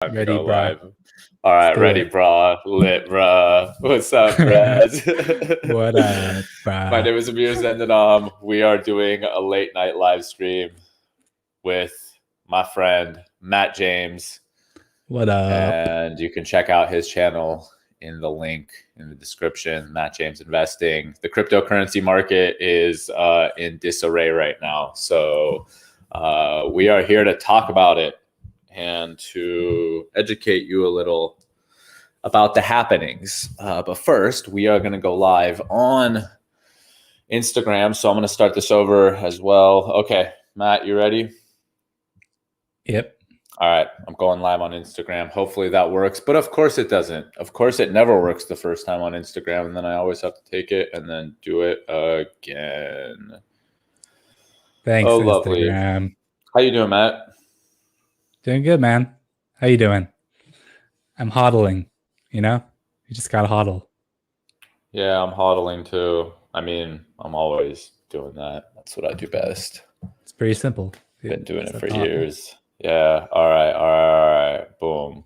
Time to Ready, go brah. live. All right, Let's do ready, it. brah. Lit, brah. What's up, Brad? What up, My brah? name is Amir Zen Matt James. We are doing a late night live stream with my friend Matt James, What up? and you can check out his channel in the link in the description. Matt James Investing. The cryptocurrency market is in disarray right now, so we are here to talk about it and to educate you a little about the happenings. But first, we are going to go live on Instagram. So I'm going to start this over as well. Okay, Matt, you ready? Yep. All right, I'm going live on Instagram. Hopefully that works. But of course it doesn't. Of course it never works the first time on Instagram. And then I always have to take it and then do it again. Thanks, Oh, lovely. Instagram. How you doing, Matt? Doing good, man. How you doing? I'm hodling. You know, you just gotta hodl. Yeah, I'm hodling too. I mean, I'm always doing that. That's what I do best. It's pretty simple. Been doing it It's for a hodl. years. Yeah. All right. Boom.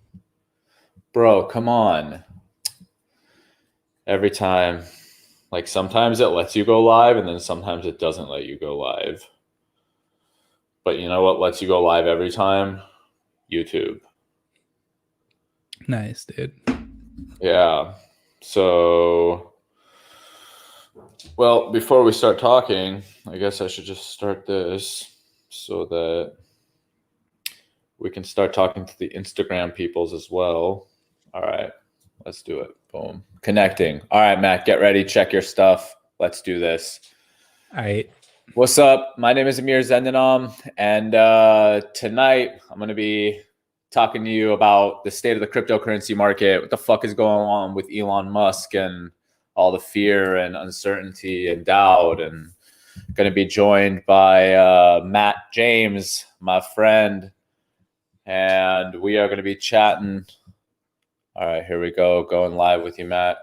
Bro, come on. Every time, like sometimes it lets you go live and then sometimes it doesn't let you go live. But you know what lets you go live every time? YouTube. Nice, dude. Yeah. So, well, before we start talking, I guess I should just start this so that we can start talking to the Instagram peoples as well. All right, let's do it. Boom. Connecting. All right, Matt, get ready. Check your stuff. Let's do this. All right. What's up? My name is Amir Zen Matt James, and tonight I'm going to be talking to you about the state of the cryptocurrency market. What the fuck is going on with Elon Musk and all the fear and uncertainty and doubt, and going to be joined by Matt James, my friend, and we are going to be chatting. All right, here we go. Going live with you, Matt.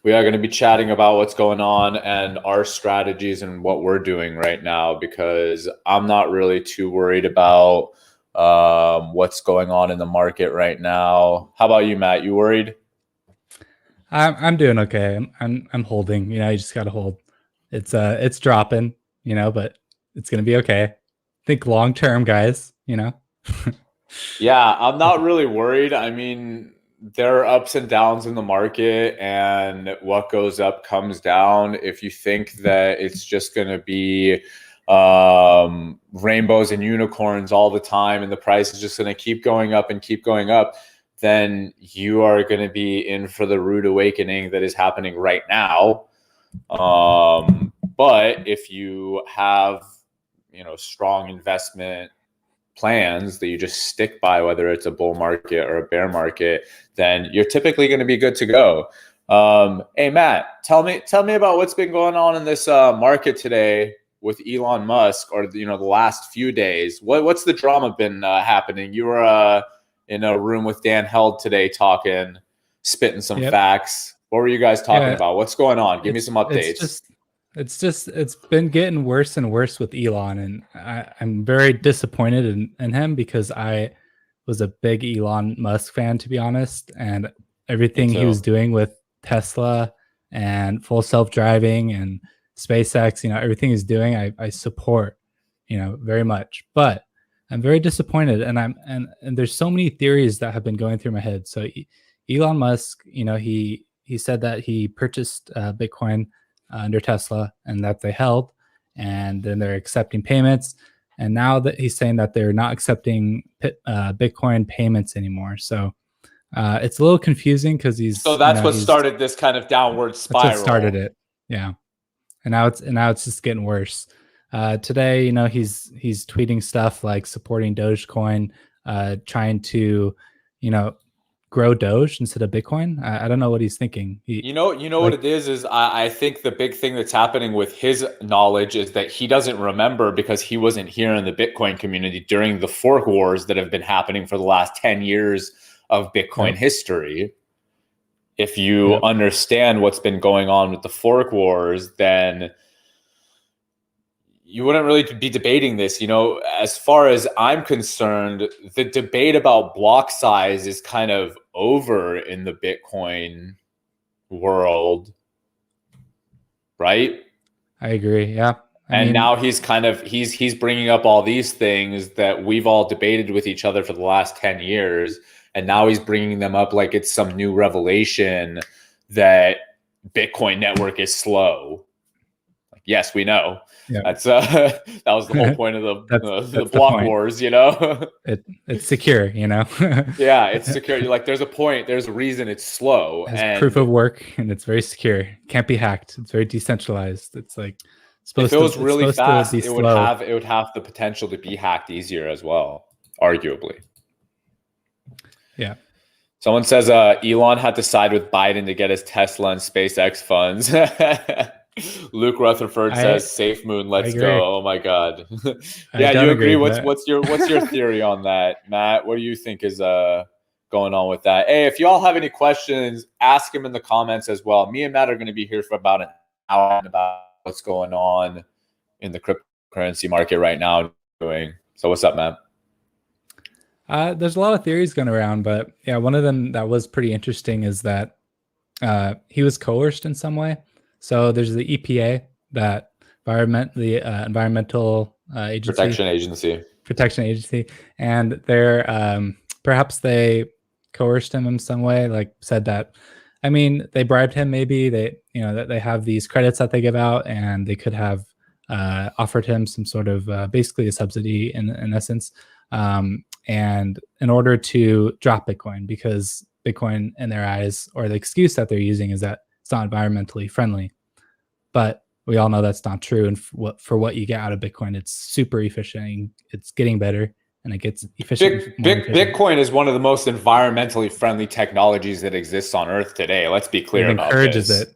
We are going to be chatting about what's going on and our strategies and what we're doing right now, because I'm not really too worried about what's going on in the market right now. How about you, Matt? You worried? I'm doing okay. I'm holding. You know, you just gotta hold. It's dropping. You know, but it's gonna be okay. Think long term, guys. You know. Yeah, I'm not really worried. I mean, there are ups and downs in the market, and what goes up comes down. If you think that it's just going to be rainbows and unicorns all the time and the price is just going to keep going up and keep going up, then you are going to be in for the rude awakening that is happening right now. But if you have, strong investment plans that you just stick by, whether it's a bull market or a bear market, then you're typically going to be good to go. Hey, Matt, tell me about what's been going on in this market today with Elon Musk, or the last few days. What's the drama been happening? You were in a room with Dan Held today, spitting some facts. What were you guys talking about? What's going on? Give me some updates. It's been getting worse and worse with Elon, and I'm very disappointed in him, because I was a big Elon Musk fan, to be honest, and everything he was doing with Tesla and full self-driving and SpaceX, everything he's doing, I support, very much. But I'm very disappointed, and there's so many theories that have been going through my head. So Elon Musk, he said that he purchased Bitcoin under Tesla and that they held, and then they're accepting payments. And now that he's saying that they're not accepting Bitcoin payments anymore. So it's a little confusing, because So that's what started this kind of downward spiral. That's what started it. Yeah. And now it's just getting worse. Today, he's tweeting stuff like supporting Dogecoin, trying to, grow Doge instead of Bitcoin. I don't know what he's thinking. What it is I think the big thing that's happening with his knowledge is that he doesn't remember, because he wasn't here in the Bitcoin community during the fork wars that have been happening for the last 10 years of Bitcoin history. If you understand what's been going on with the fork wars, then you wouldn't really be debating this. As far as I'm concerned, the debate about block size is kind of over in the Bitcoin world, right? I agree. Yeah. And now he's he's bringing up all these things that we've all debated with each other for the last 10 years. And now he's bringing them up like it's some new revelation that Bitcoin network is slow. Yes, we know. Yeah. That's that was the whole point of the block wars, It's secure, Yeah, it's secure. Like there's a reason it's slow. It has proof of work and it's very secure. Can't be hacked. It's very decentralized. It's like if it was really fast, it would have the potential to be hacked easier as well, arguably. Yeah. Someone says Elon had to side with Biden to get his Tesla and SpaceX funds. Luke Rutherford says safe moon, let's go. Oh my god. Yeah, you agree. What's your theory on that, Matt? What do you think is going on with that? Hey, if y'all have any questions, ask them in the comments as well. Me and Matt are going to be here for about an hour about what's going on in the cryptocurrency market right now. So what's up, Matt? There's a lot of theories going around, but yeah, one of them that was pretty interesting is that he was coerced in some way. So there's the EPA, that environmental protection agency, and they're perhaps they coerced him in some way, like said that. I mean, they bribed him. Maybe that they have these credits that they give out, and they could have offered him some sort of basically a subsidy in essence. And in order to drop Bitcoin, because Bitcoin in their eyes, or the excuse that they're using, is that it's not environmentally friendly. But we all know that's not true. And for what you get out of Bitcoin, it's super efficient. It's getting better, and it gets efficient. Bitcoin is one of the most environmentally friendly technologies that exists on Earth today. Let's be clear about this. It encourages it.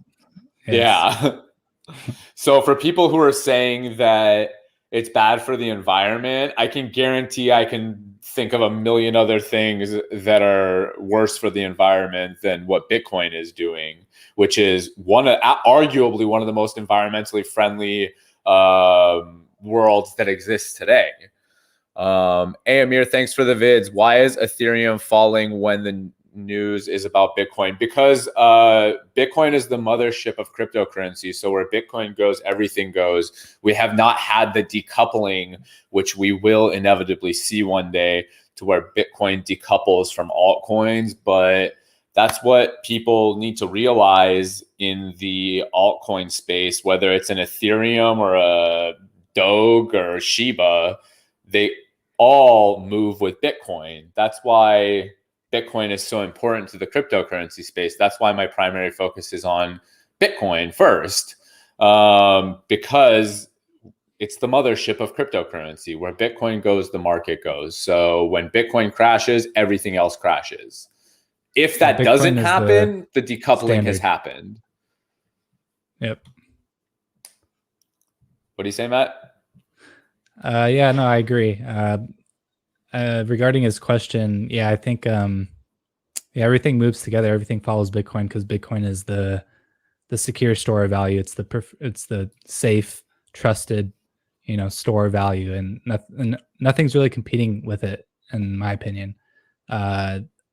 Yes. Yeah. So for people who are saying that it's bad for the environment, I can guarantee I can think of a million other things that are worse for the environment than what Bitcoin is doing, which is arguably one of the most environmentally friendly worlds that exists today. Hey, Amir, thanks for the vids. Why is Ethereum falling when the news is about Bitcoin? Because Bitcoin is the mothership of cryptocurrency. So where Bitcoin goes, everything goes. We have not had the decoupling, which we will inevitably see one day, to where Bitcoin decouples from altcoins. But that's what people need to realize in the altcoin space, whether it's an Ethereum or a Doge or Shiba, they all move with Bitcoin. That's why Bitcoin is so important to the cryptocurrency space. That's why my primary focus is on Bitcoin first, because it's the mothership of cryptocurrency. Where Bitcoin goes, the market goes. So when Bitcoin crashes, everything else crashes. If that doesn't happen, the decoupling has happened. Yep. What do you say, Matt? Yeah, no, I agree. Regarding his question, yeah, I think everything moves together. Everything follows Bitcoin because Bitcoin is the secure store of value. It's the safe, trusted, store of value, and nothing's really competing with it, in my opinion.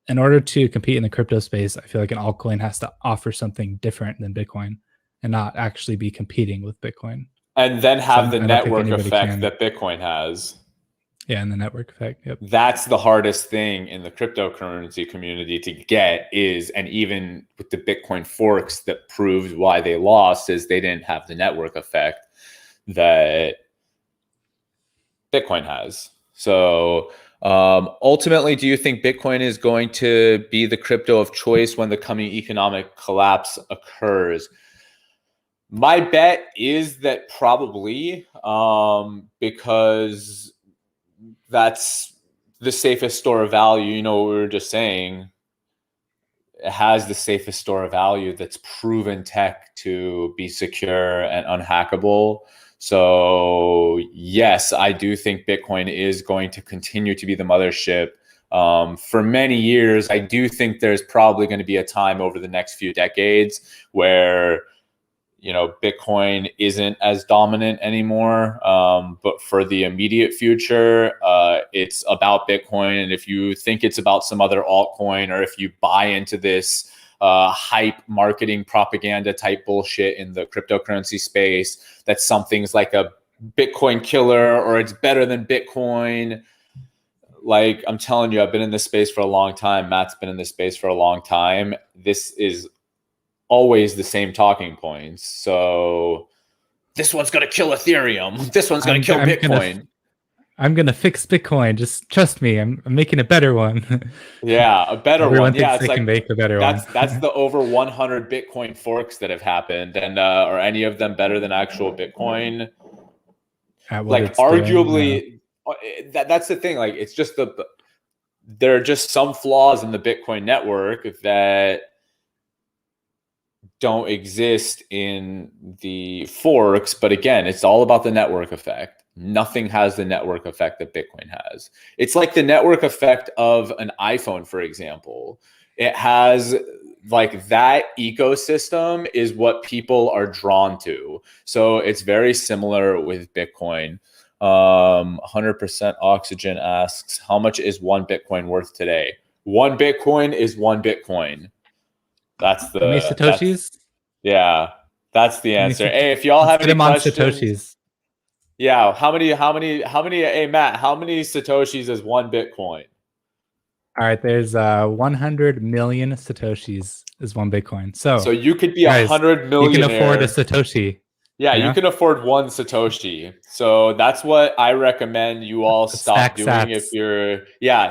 In order to compete in the crypto space, I feel like an altcoin has to offer something different than Bitcoin and not actually be competing with Bitcoin. And then have the network effect that Bitcoin has. Yeah, and the network effect. Yep. That's the hardest thing in the cryptocurrency community to get and even with the Bitcoin forks that proved why they lost, is they didn't have the network effect that Bitcoin has. So ultimately, do you think Bitcoin is going to be the crypto of choice when the coming economic collapse occurs? My bet is that probably, because that's the safest store of value. What we were just saying, it has the safest store of value that's proven tech to be secure and unhackable. So yes, I do think Bitcoin is going to continue to be the mothership for many years. I do think there's probably going to be a time over the next few decades where Bitcoin isn't as dominant anymore. But for the immediate future, it's about Bitcoin. And if you think it's about some other altcoin, or if you buy into this hype marketing propaganda type bullshit in the cryptocurrency space, that something's like a Bitcoin killer or it's better than Bitcoin. Like, I'm telling you, I've been in this space for a long time. Matt's been in this space for a long time. This is always the same talking points. So this one's going to kill Ethereum. This one's going to kill Bitcoin. I'm going to fix Bitcoin. Just trust me. I'm making a better one. Yeah, a better one. Yeah, it's like make a better one. That's the over 100 Bitcoin forks that have happened. And are any of them better than actual Bitcoin? Like, arguably, that's the thing. Like, it's just there are just some flaws in the Bitcoin network that don't exist in the forks. But again, it's all about the network effect. Nothing has the network effect that Bitcoin has. It's like the network effect of an iPhone, for example. It has, like, that ecosystem is what people are drawn to. So it's very similar with Bitcoin. 100% Oxygen asks, how much is one Bitcoin worth today? One Bitcoin is one Bitcoin. That's the Satoshis. Yeah, that's the answer. Hey, if y'all have any questions, Satoshis. Yeah, how many? Hey, Matt, how many Satoshis is one Bitcoin? All right, there's 100 million Satoshis is one Bitcoin. So you could be 100 millionaire. You can afford a Satoshi. Yeah, you can afford one Satoshi. So that's what I recommend you all stop doing. Sats. If you're,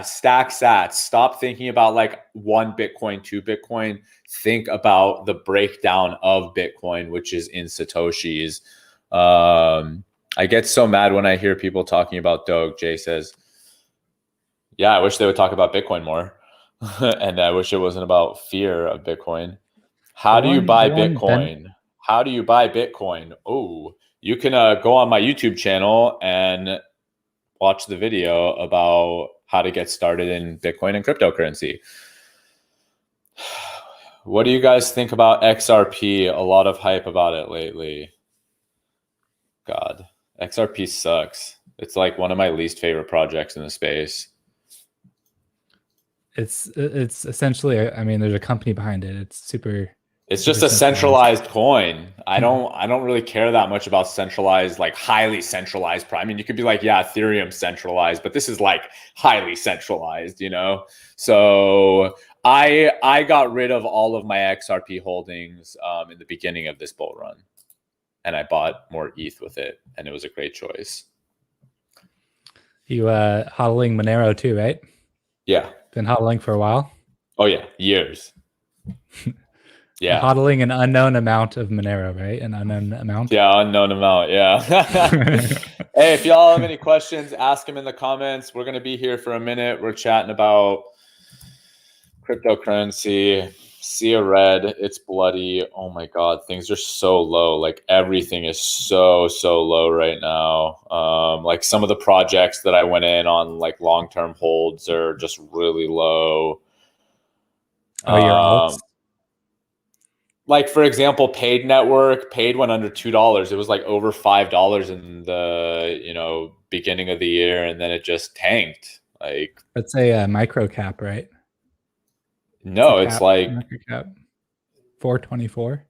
stack sats. Stop thinking about like one Bitcoin, two Bitcoin. Think about the breakdown of Bitcoin, which is in Satoshis. I get so mad when I hear people talking about Doge. Jay says, yeah, I wish they would talk about Bitcoin more. And I wish it wasn't about fear of Bitcoin. How do you buy Bitcoin? How do you buy Bitcoin? Oh, you can go on my YouTube channel and watch the video about how to get started in Bitcoin and cryptocurrency. What do you guys think about XRP? A lot of hype about it lately. God, XRP sucks. It's like one of my least favorite projects in the space. It's essentially, I mean, there's a company behind it. It's just a centralized coin. I don't really care that much about centralized, like highly centralized. I mean, you could be like, yeah, Ethereum centralized, but this is like highly centralized, So I got rid of all of my XRP holdings in the beginning of this bull run, and I bought more ETH with it, and it was a great choice. You hodling Monero too, right? Yeah. Been hodling for a while? Oh yeah, years. Yeah. Hodling an unknown amount of Monero, right? An unknown amount? Yeah, unknown amount, yeah. Hey, if y'all have any questions, ask them in the comments. We're going to be here for a minute. We're chatting about cryptocurrency. See a red, it's bloody. Oh my God, things are so low. Like everything is so low right now. Like some of the projects that I went in on like long-term holds are just really low. Oh, your alts? Like, for example, Paid went under $2. It was like over $5 in the beginning of the year, and then it just tanked. Like, that's a micro cap, right? No, it's like 424.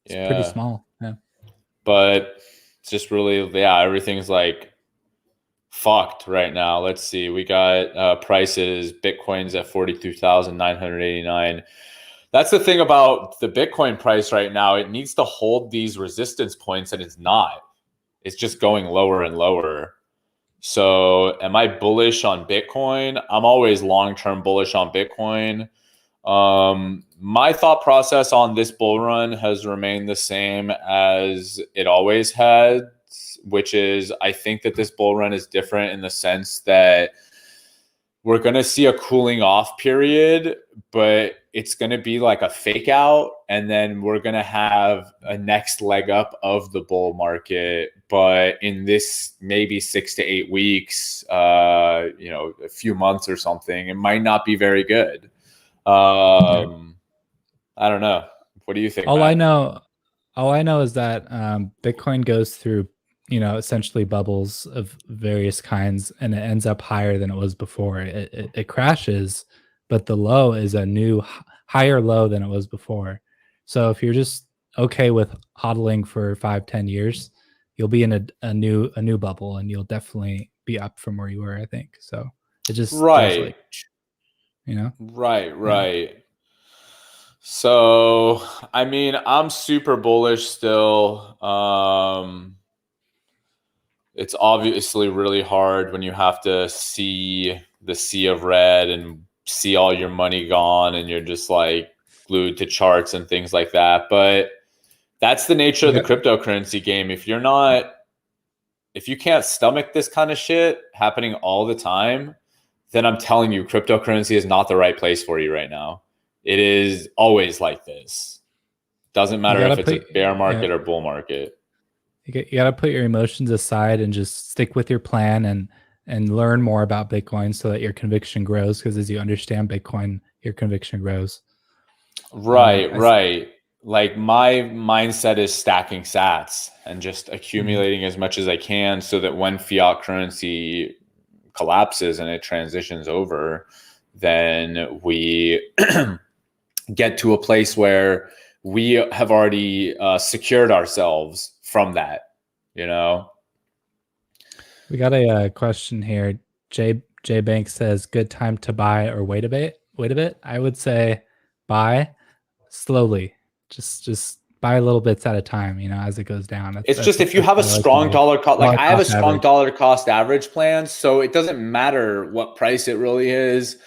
It's pretty small. Yeah. But it's just really, everything's like fucked right now. Let's see. We got prices. Bitcoin's at 42,989. That's the thing about the Bitcoin price right now. It needs to hold these resistance points, and it's not. It's just going lower and lower. So am I bullish on Bitcoin? I'm always long-term bullish on Bitcoin. My thought process on this bull run has remained the same as it always had, which is I think that this bull run is different in the sense that we're going to see a cooling off period, but it's going to be like a fake out. And then we're going to have a next leg up of the bull market. But in this maybe 6 to 8 weeks, a few months or something, it might not be very good. I don't know. What do you think? All Matt? All I know is that Bitcoin goes through, essentially bubbles of various kinds, and it ends up higher than it was before. It crashes, but the low is a new higher low than it was before. So if you're just okay with hodling for 5-10 years, you'll be in a new bubble, and you'll definitely be up from where you were, I think. So it just does, Right. like, you know, Right, yeah. right. So, I mean, I'm super bullish still. It's obviously really hard when you have to see the sea of red and see all your money gone and you're just like glued to charts and things like that. But that's the nature You of the got cryptocurrency game. If you can't stomach this kind of shit happening all the time, then I'm telling you, cryptocurrency is not the right place for you right now. It is always like this. Doesn't you matter gotta if it's a put bear yeah, market or bull market. you got to put your emotions aside and just stick with your plan and learn more about Bitcoin so that your conviction grows, because as you understand Bitcoin, your conviction grows. Right, I right. Like my mindset is stacking sats and just Mhm. accumulating as much as I can so that when fiat currency collapses and it transitions over, then we get to a place where we have already secured ourselves from that, you know? We got a question here. J Bank says, "Good time to buy or wait a bit? Wait a bit." I would say buy slowly. Just buy little bits at a time. As it goes down. It's just if you That's have a what I like to strong do. dollar cost, like Dollar I have a cost strong average. dollar cost average plan, so it doesn't matter what price it really is.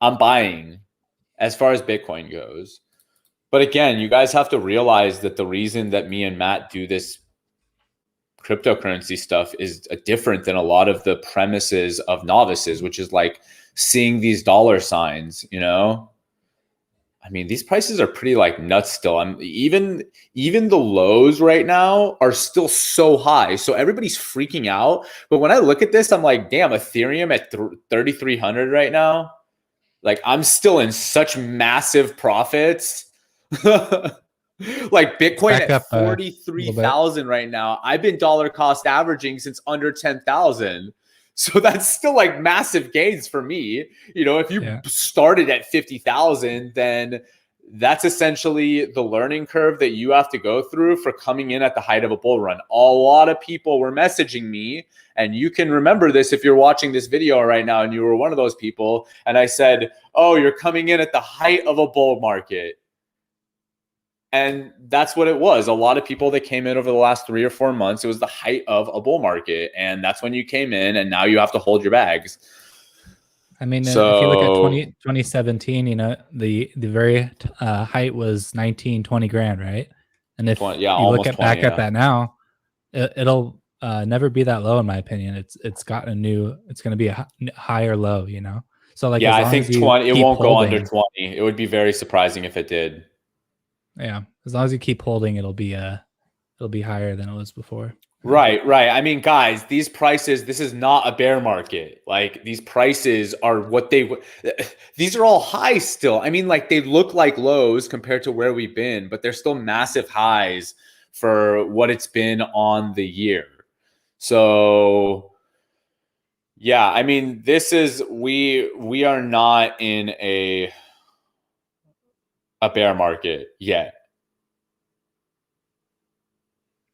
I'm buying as far as Bitcoin goes. But again, you guys have to realize that the reason that me and Matt do this cryptocurrency stuff is different than a lot of the premises of novices, which is like seeing these dollar signs, you know? I mean, these prices are pretty like nuts still. I'm even the lows right now are still so high. So everybody's freaking out. But when I look at this, I'm like, damn, Ethereum at 3,300 right now. Like I'm still in such massive profits. Like It's Bitcoin back at up a little bit. 43,000 right now. I've been dollar cost averaging since under 10,000. So that's still like massive gains for me. If you Yeah. started at 50,000, then that's essentially the learning curve that you have to go through for coming in at the height of a bull run. A lot of people were messaging me, and you can remember this if you're watching this video right now and you were one of those people. And I said, "Oh, you're coming in at the height of a bull market." And that's what it was. A lot of people that came in over the last 3 or 4 months, it was the height of a bull market. And that's when you came in, and now you have to hold your bags. I mean, if you look at So 2017, the very height was 19, 20 grand, right? And if 20, yeah, you look almost at 20. back at Yeah. that now, it'll never be that low, in my opinion. It's going to be a higher low. So, like, Yeah. as I long as think you 20, it keep won't go under holding, 20. It would be very surprising if it did. yeah, as long as you keep holding, it'll be higher than it was before. Yeah. Right, right. I mean, guys, these prices, this is not a bear market. Like, these prices are what these are all high still. I mean, like, they look like lows compared to where we've been, but they're still massive highs for what it's been on the year. So, yeah, I mean, we are not in a bear market yet.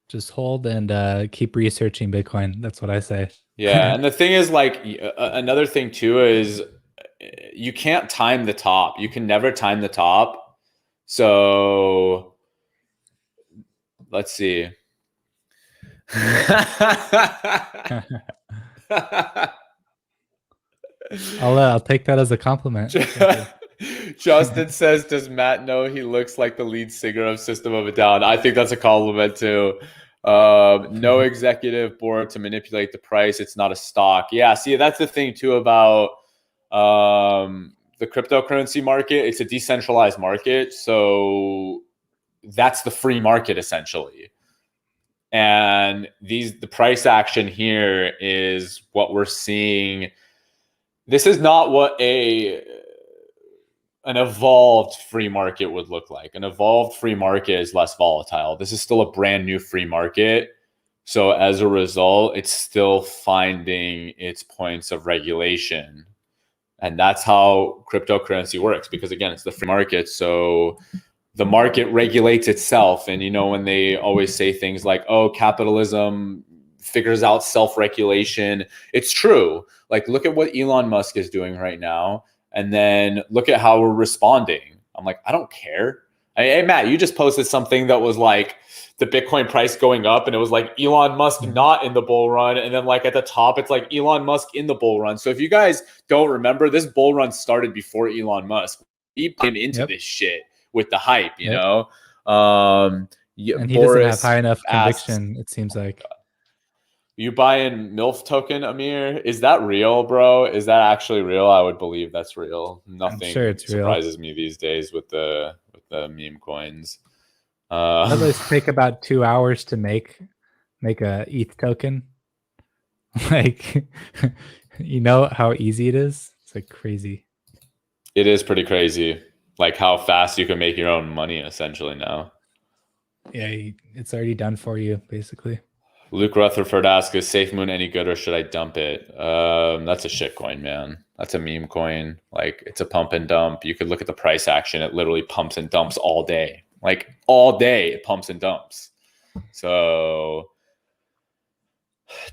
Just hold and keep researching Bitcoin. That's what I say. Yeah, and the thing is, like, another thing too is you can't time the top. You can never time the top. So let's see. I'll take that as a compliment. Thank you. Justin says, "Does Matt know he looks like the lead singer of System of a Down?" I think that's a compliment too. No executive board to manipulate the price. It's not a stock. Yeah, see, that's the thing too about the cryptocurrency market. It's a decentralized market, so that's the free market essentially. And the price action here is what we're seeing. This is not what a an evolved free market would look like. An evolved free market is less volatile. This is still a brand new free market. So as a result, it's still finding its points of regulation. And that's how cryptocurrency works, because again, it's the free market. So the market regulates itself. And, when they always say things like, oh, capitalism figures out self-regulation, it's true. Like, look at what Elon Musk is doing right now. And then look at how we're responding. I'm like, I don't care. Hey, Matt, you just posted something that was like the Bitcoin price going up, and it was like Elon Musk not in the bull run. And then like at the top, it's like Elon Musk in the bull run. So if you guys don't remember, this bull run started before Elon Musk. He came into this shit with the hype, you know? And he doesn't have high enough conviction, it seems like. You buying MILF token, Amir? Is that real, bro? Is that actually real? I would believe that's real. Nothing surprises me these days with the meme coins. Those take about 2 hours to make a ETH token. Like, how easy it is? It's like crazy. It is pretty crazy. Like how fast you can make your own money essentially now. Yeah, it's already done for you, basically. Luke Rutherford asks, is SafeMoon any good or should I dump it? That's a shit coin, man. That's a meme coin. Like, it's a pump and dump. You could look at the price action. It literally pumps and dumps all day. Like, all day it pumps and dumps. So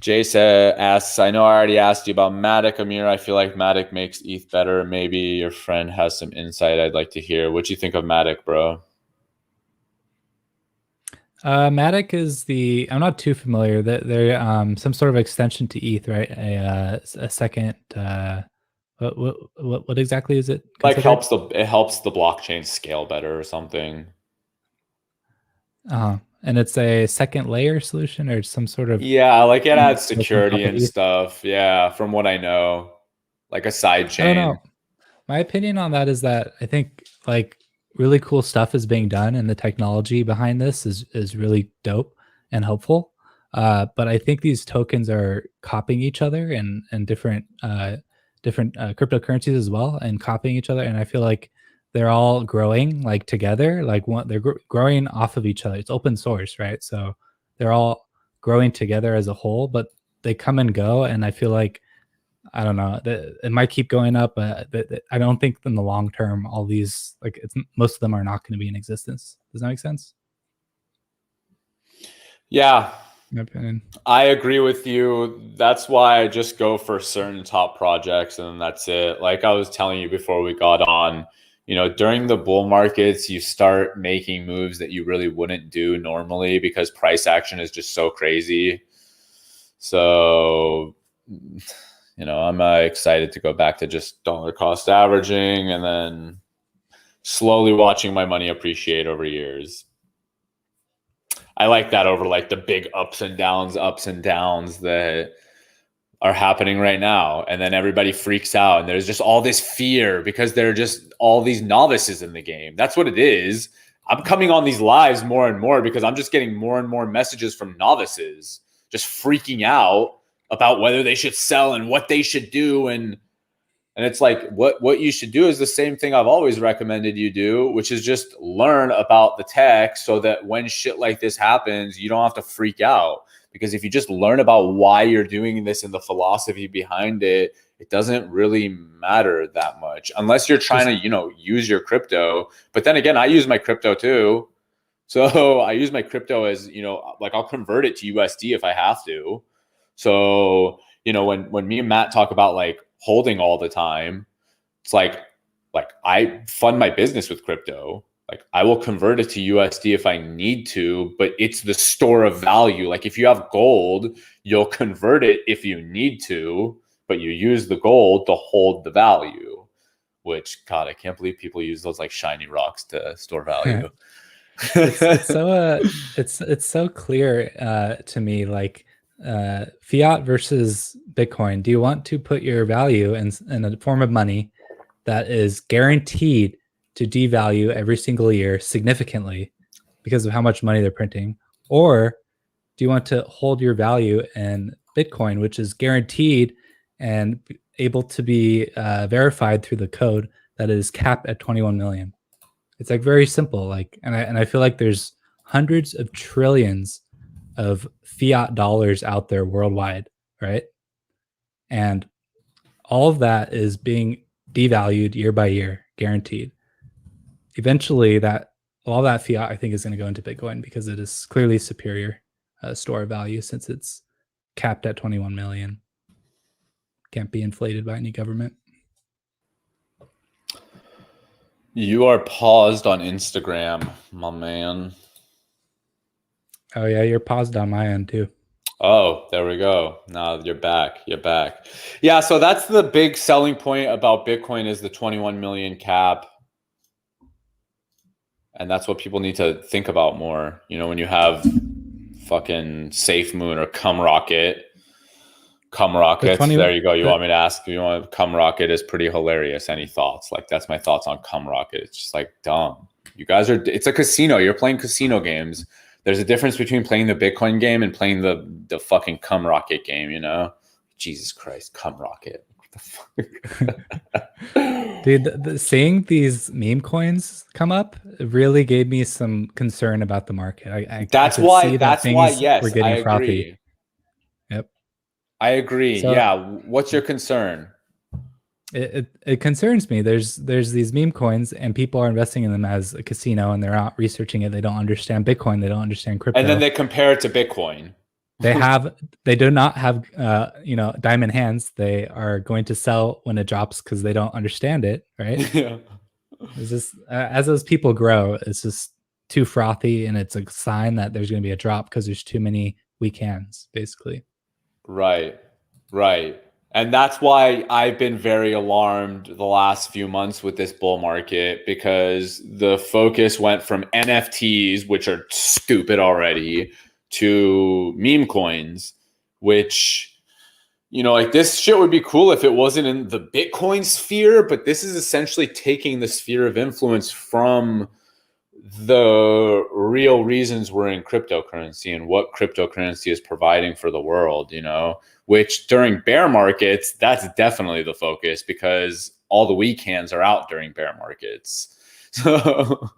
Jason asks, I know I already asked you about Matic, Amir. I feel like Matic makes ETH better. Maybe your friend has some insight I'd like to hear. What do you think of Matic, bro? Matic is I'm not too familiar. They're some sort of extension to ETH, right? A second. What exactly is it considered? Like it helps the blockchain scale better or something. And it's a second layer solution or some sort of like it adds security and stuff. Yeah, from what I know, like a side chain. I don't know. My opinion on that is that I think like really cool stuff is being done, and the technology behind this is really dope and helpful. But I think these tokens are copying each other and different cryptocurrencies as well, and copying each other. And I feel like they're all growing like together, like they're growing off of each other. It's open source, right? So they're all growing together as a whole, but they come and go. And I feel like, I don't know, it might keep going up, but I don't think in the long term, all these, like, most of them are not going to be in existence. Does that make sense? Yeah. My opinion. I agree with you. That's why I just go for certain top projects and that's it. Like I was telling you before we got on, during the bull markets, you start making moves that you really wouldn't do normally because price action is just so crazy. So, I'm excited to go back to just dollar cost averaging and then slowly watching my money appreciate over years. I like that over like the big ups and downs that are happening right now. And then everybody freaks out and there's just all this fear because there are just all these novices in the game. That's what it is. I'm coming on these lives more and more because I'm just getting more and more messages from novices just freaking out about whether they should sell and what they should do. And it's like, what you should do is the same thing I've always recommended you do, which is just learn about the tech so that when shit like this happens, you don't have to freak out. Because if you just learn about why you're doing this and the philosophy behind it, it doesn't really matter that much unless you're trying to, use your crypto. But then again, I use my crypto too. So I use my crypto as, like I'll convert it to USD if I have to. So, when me and Matt talk about like holding all the time, it's like I fund my business with crypto. Like I will convert it to USD if I need to, but it's the store of value. Like if you have gold, you'll convert it if you need to, but you use the gold to hold the value, which God, I can't believe people use those like shiny rocks to store value. It's so clear to me, like fiat versus Bitcoin. Do you want to put your value in a form of money that is guaranteed to devalue every single year significantly because of how much money they're printing? Or do you want to hold your value in Bitcoin, which is guaranteed and able to be verified through the code that is capped at 21 million. It's like very simple. Like, and I feel like there's hundreds of trillions of fiat dollars out there worldwide, right? And all of that is being devalued year by year, guaranteed. Eventually, that all that fiat, I think, is going to go into Bitcoin because it is clearly superior store of value since it's capped at 21 million. Can't be inflated by any government. You are paused on Instagram, my man. Oh yeah, you're paused on my end too. Oh, there we go. Now you're back. You're back. Yeah, so that's the big selling point about Bitcoin is the 21 million cap. And that's what people need to think about more. You know, when you have fucking Safe Moon or Cum Rocket. There you go. You want me to ask? You want Cum Rocket is pretty hilarious. Any thoughts? Like, that's my thoughts on Cum Rocket. It's just like dumb. You guys are. It's a casino. You're playing casino games. There's a difference between playing the Bitcoin game and playing the fucking Cum Rocket game. You know, Jesus Christ, Cum Rocket. What the fuck? Dude, seeing these meme coins come up really gave me some concern about the market. That's why. Yes, we're getting frothy. Agree. Yep. I agree. So, yeah. What's your concern? It concerns me. There's these meme coins and people are investing in them as a casino and they're not researching it. They don't understand Bitcoin. They don't understand crypto. And then they compare it to Bitcoin. They do not have diamond hands. They are going to sell when it drops because they don't understand it, right? Yeah. It's just as those people grow, it's just too frothy, and it's a sign that there's going to be a drop because there's too many weak hands, basically. Right. And that's why I've been very alarmed the last few months with this bull market, because the focus went from NFTs, which are stupid already, to meme coins, which, you know, like, this shit would be cool if it wasn't in the Bitcoin sphere, but this is essentially taking the sphere of influence from the real reasons we're in cryptocurrency and what cryptocurrency is providing for the world, you know, which during bear markets, that's definitely the focus because all the weak hands are out during bear markets. So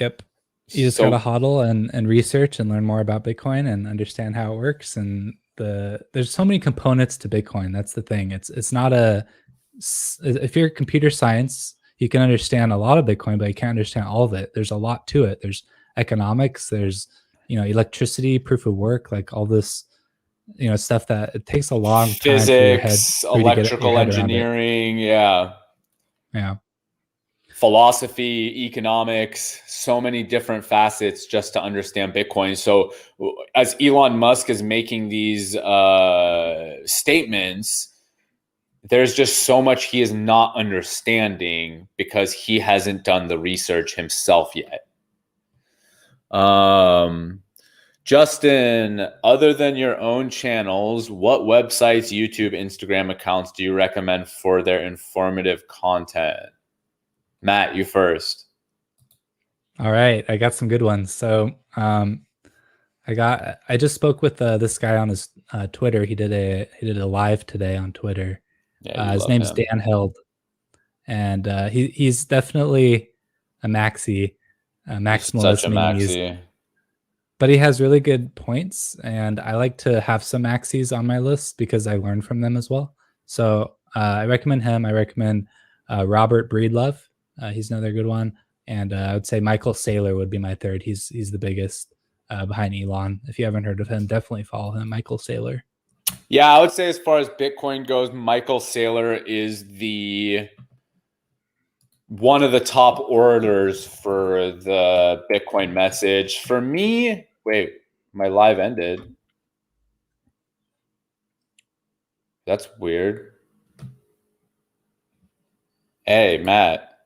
yep. You just gotta hodl and research and learn more about Bitcoin and understand how it works. And there's so many components to Bitcoin. That's the thing. It's not if you're computer science, you can understand a lot of Bitcoin, but you can't understand all of it. There's a lot to it. There's economics, there's, electricity, proof of work, like all this, stuff that it takes a long time for your head, electrical engineering. Yeah. Philosophy, economics, so many different facets just to understand Bitcoin. So as Elon Musk is making these statements, there's just so much he is not understanding because he hasn't done the research himself yet. Justin, other than your own channels, what websites, YouTube, Instagram accounts do you recommend for their informative content? Matt, you first. All right, I got some good ones. So I just spoke with this guy on his Twitter. He did a live today on Twitter. Yeah, his name's Dan Held, and he's definitely a maximalist. Such a maxi. But he has really good points, and I like to have some maxis on my list because I learn from them as well. So I recommend him. I recommend Robert Breedlove. He's another good one. And I would say Michael Saylor would be my third. He's the biggest behind Elon. If you haven't heard of him, definitely follow him, Michael Saylor. Yeah, I would say as far as Bitcoin goes, Michael Saylor is one of the top orators for the Bitcoin message. For me, wait, my live ended. That's weird. Hey, Matt.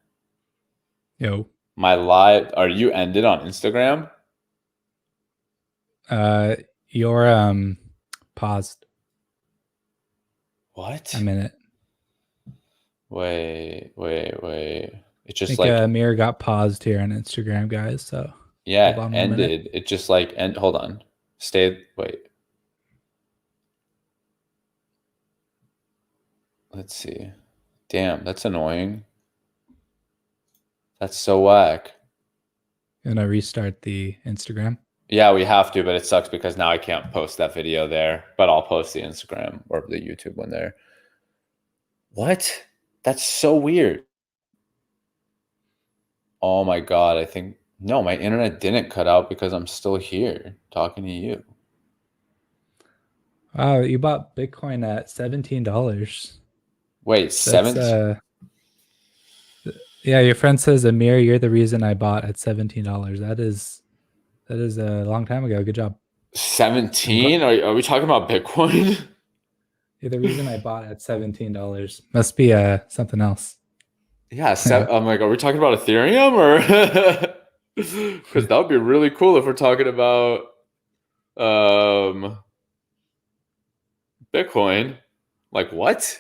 Yo. My live, are you ended on Instagram? You're paused. What? A minute. Wait. It just Amir got paused here on Instagram, guys. So yeah, ended. It just hold on. Wait. Let's see. Damn, that's annoying. That's so whack. You want to restart the Instagram? Yeah, we have to, but it sucks because now I can't post that video there. But I'll post the Instagram or the YouTube one there. What? That's so weird. Oh my God. I think, no, my internet didn't cut out because I'm still here talking to you. Wow, you bought Bitcoin at $17. Wait, That's 17? yeah, your friend says, Amir, you're the reason I bought at $17. That is a long time ago. Good job. 17? Are we talking about Bitcoin? You're the reason I bought at $17. Must be something else. Yeah, I'm like, are we talking about Ethereum or? Because that would be really cool if we're talking about Bitcoin. Like what?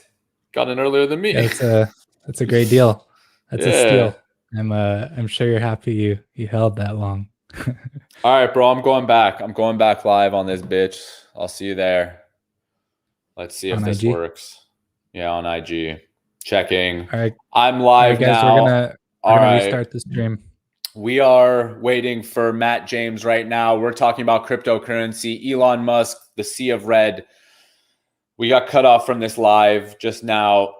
Got in earlier than me. Yeah, that's a great deal. That's a steal. Yeah. I'm sure you're happy you held that long. All right, bro. I'm going back. I'm going back live on this bitch. I'll see you there. Let's see if On this IG? works. Yeah, on IG. Checking. All right. I'm All right, live guys, now. we're gonna restart the stream. We are waiting for Matt James right now. We're talking about cryptocurrency. Elon Musk, the sea of red. We got cut off from this live just now,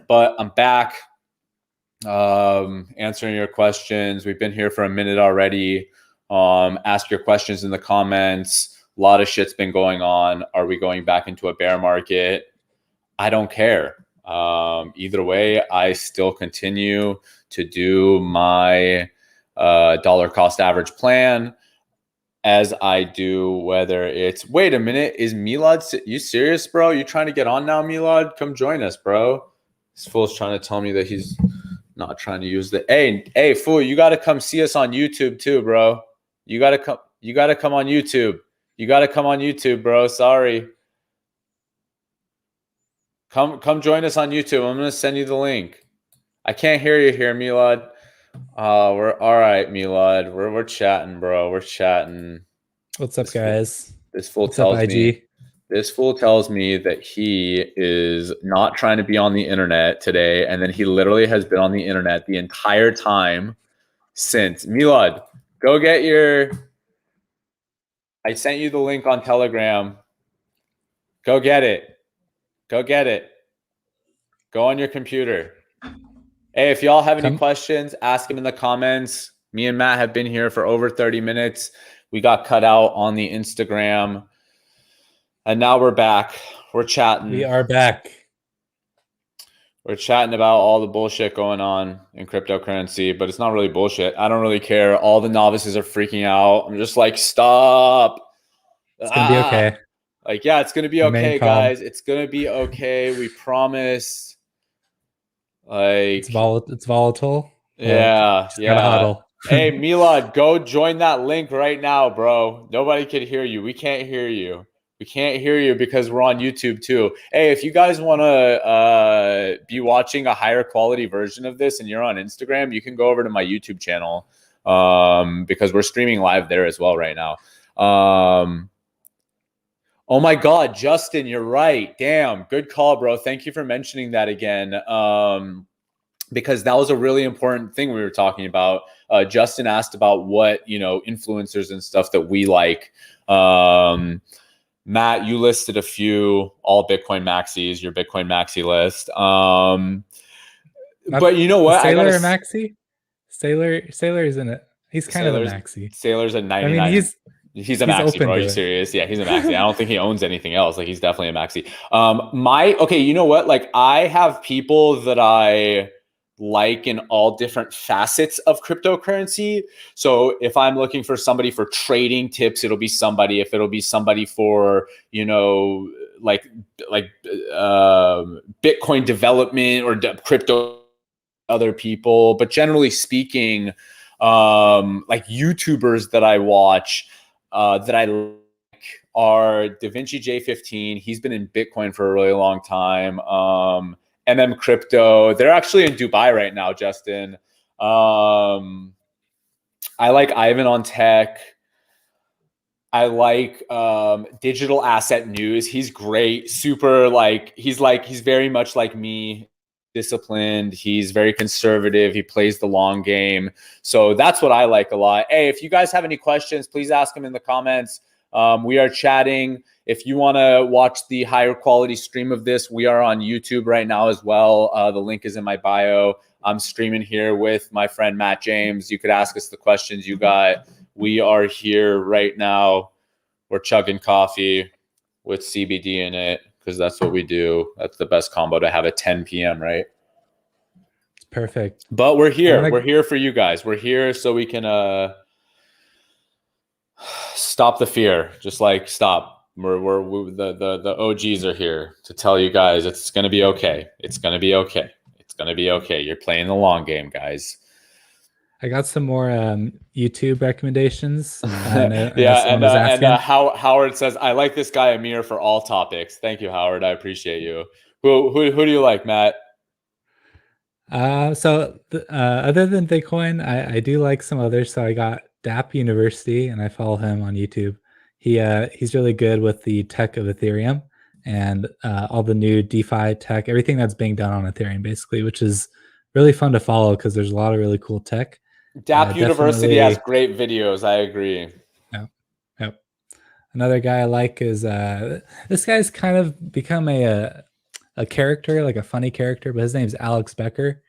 but I'm back answering your questions. We've been here for a minute already. Ask your questions in the comments. A lot of shit's been going on. Are we going back into a bear market? I don't care. Either way, I still continue to do my dollar cost average plan as I do, whether it's, wait a minute, is Milad, you serious, bro? You trying to get on now, Milad? Come join us, bro. This fool's trying to tell me that he's not trying to use the, hey, fool, you got to come see us on YouTube too, bro. You got to come on YouTube. You got to come on YouTube, bro. Sorry. Come join us on YouTube. I'm going to send you the link. I can't hear you here, Milad. We're all right, Milad. We're chatting, bro. We're chatting. What's up, guys? This fool tells me that he is not trying to be on the internet today, and then he literally has been on the internet the entire time since. Milad, go get your. I sent you the link on Telegram. Go get it. Go get it. Go on your computer. Hey, if y'all have any questions, ask them in the comments. Me and Matt have been here for over 30 minutes. We got cut out on the Instagram. And now we're back. We're chatting. We are back. We're chatting about all the bullshit going on in cryptocurrency, but it's not really bullshit. I don't really care. All the novices are freaking out. I'm just like, stop. It's going to be okay. Like, yeah, it's going to be okay, guys. It's going to be okay. We promise. Like, it's volatile. Yeah. Gotta huddle. Hey, Milad, go join that link right now, bro. Nobody can hear you. We can't hear you. We can't hear you because we're on YouTube too. Hey, if you guys want to be watching a higher quality version of this and you're on Instagram, you can go over to my YouTube channel because we're streaming live there as well right now. Oh my God, Justin, you're right. Damn, good call, bro. Thank you for mentioning that again. Because that was a really important thing we were talking about. Justin asked about what, influencers and stuff that we like. Matt, you listed a few, all Bitcoin maxis, your Bitcoin maxi list. But you know what? Sailor maxi? Sailor isn't it? He's kind of a maxi. Sailor's a 99. I mean, he's a maxi, bro. Are you serious? Yeah, he's a maxi. I don't think he owns anything else. Like, he's definitely a maxi. Okay, you know what? Like, I have people that I like in all different facets of cryptocurrency. So if I'm looking for somebody for trading tips, it'll be somebody. If it'll be somebody for, like Bitcoin development or crypto, other people. But generally speaking, like YouTubers that I watch, that I like are DaVinci J15. He's been in Bitcoin for a really long time. Crypto. They're actually in Dubai right now, Justin. I like Ivan on tech. I like digital asset news. He's great. Super he's very much like me, disciplined. He's very conservative. He plays the long game. So that's what I like a lot. Hey, if you guys have any questions, please ask them in the comments. We are chatting. If you want to watch the higher quality stream of this, we are on YouTube right now as well. The link is in my bio. I'm streaming here with my friend Matt James. You could ask us the questions you got. We are here right now. We're chugging coffee with CBD in it because that's what we do. That's the best combo to have at 10 p.m., right? It's perfect. But we're here. We're here for you guys. We're here so we can stop the fear. Just like stop. The OGs are here to tell you guys it's going to be okay. It's going to be okay. It's going to be okay. You're playing the long game, guys. I got some more YouTube recommendations. Howard says, I like this guy Amir for all topics. Thank you, Howard. I appreciate you. Who do you like, Matt? Other than Bitcoin, I do like some others. So I got Dapp University, and I follow him on YouTube. He's really good with the tech of Ethereum and all the new DeFi tech, everything that's being done on Ethereum, basically, which is really fun to follow because there's a lot of really cool tech. Dapp University has great videos. I agree. Yep. Another guy I like is this guy's kind of become a character, like a funny character, but his name's Alex Becker.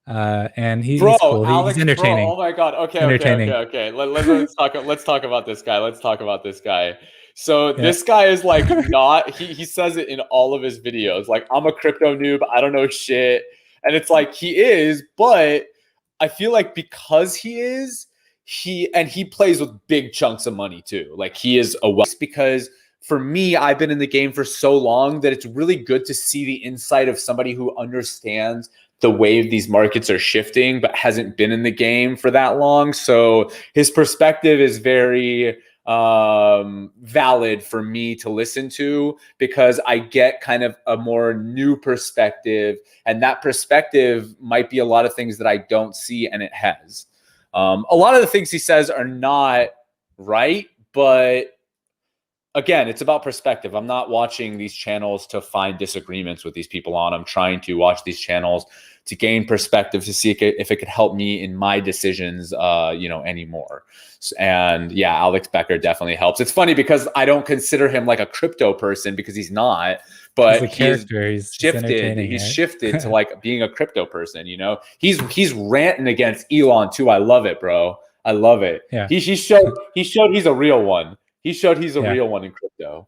And he's cool. He's entertaining. Bro, oh my god. Okay. Let's talk about this guy. So this guy is like not. He says it in all of his videos. Like, I'm a crypto noob. I don't know shit. And it's like he is, but I feel like because he is, he plays with big chunks of money too. Like, he is because for me, I've been in the game for so long that it's really good to see the insight of somebody who understands the way these markets are shifting, but hasn't been in the game for that long. So his perspective is very valid for me to listen to because I get kind of a more new perspective, and that perspective might be a lot of things that I don't see, and it has. A lot of the things he says are not right, but again, it's about perspective. I'm not watching these channels to find disagreements with these people on. I'm trying to watch these channels to gain perspective, to see if it could help me in my decisions, anymore. And yeah, Alex Becker definitely helps. It's funny because I don't consider him like a crypto person because he's not, but he's shifted to like being a crypto person. He's ranting against Elon too. I love it, bro. I love it. Yeah. He showed he's a real one. He showed he's a real one in crypto.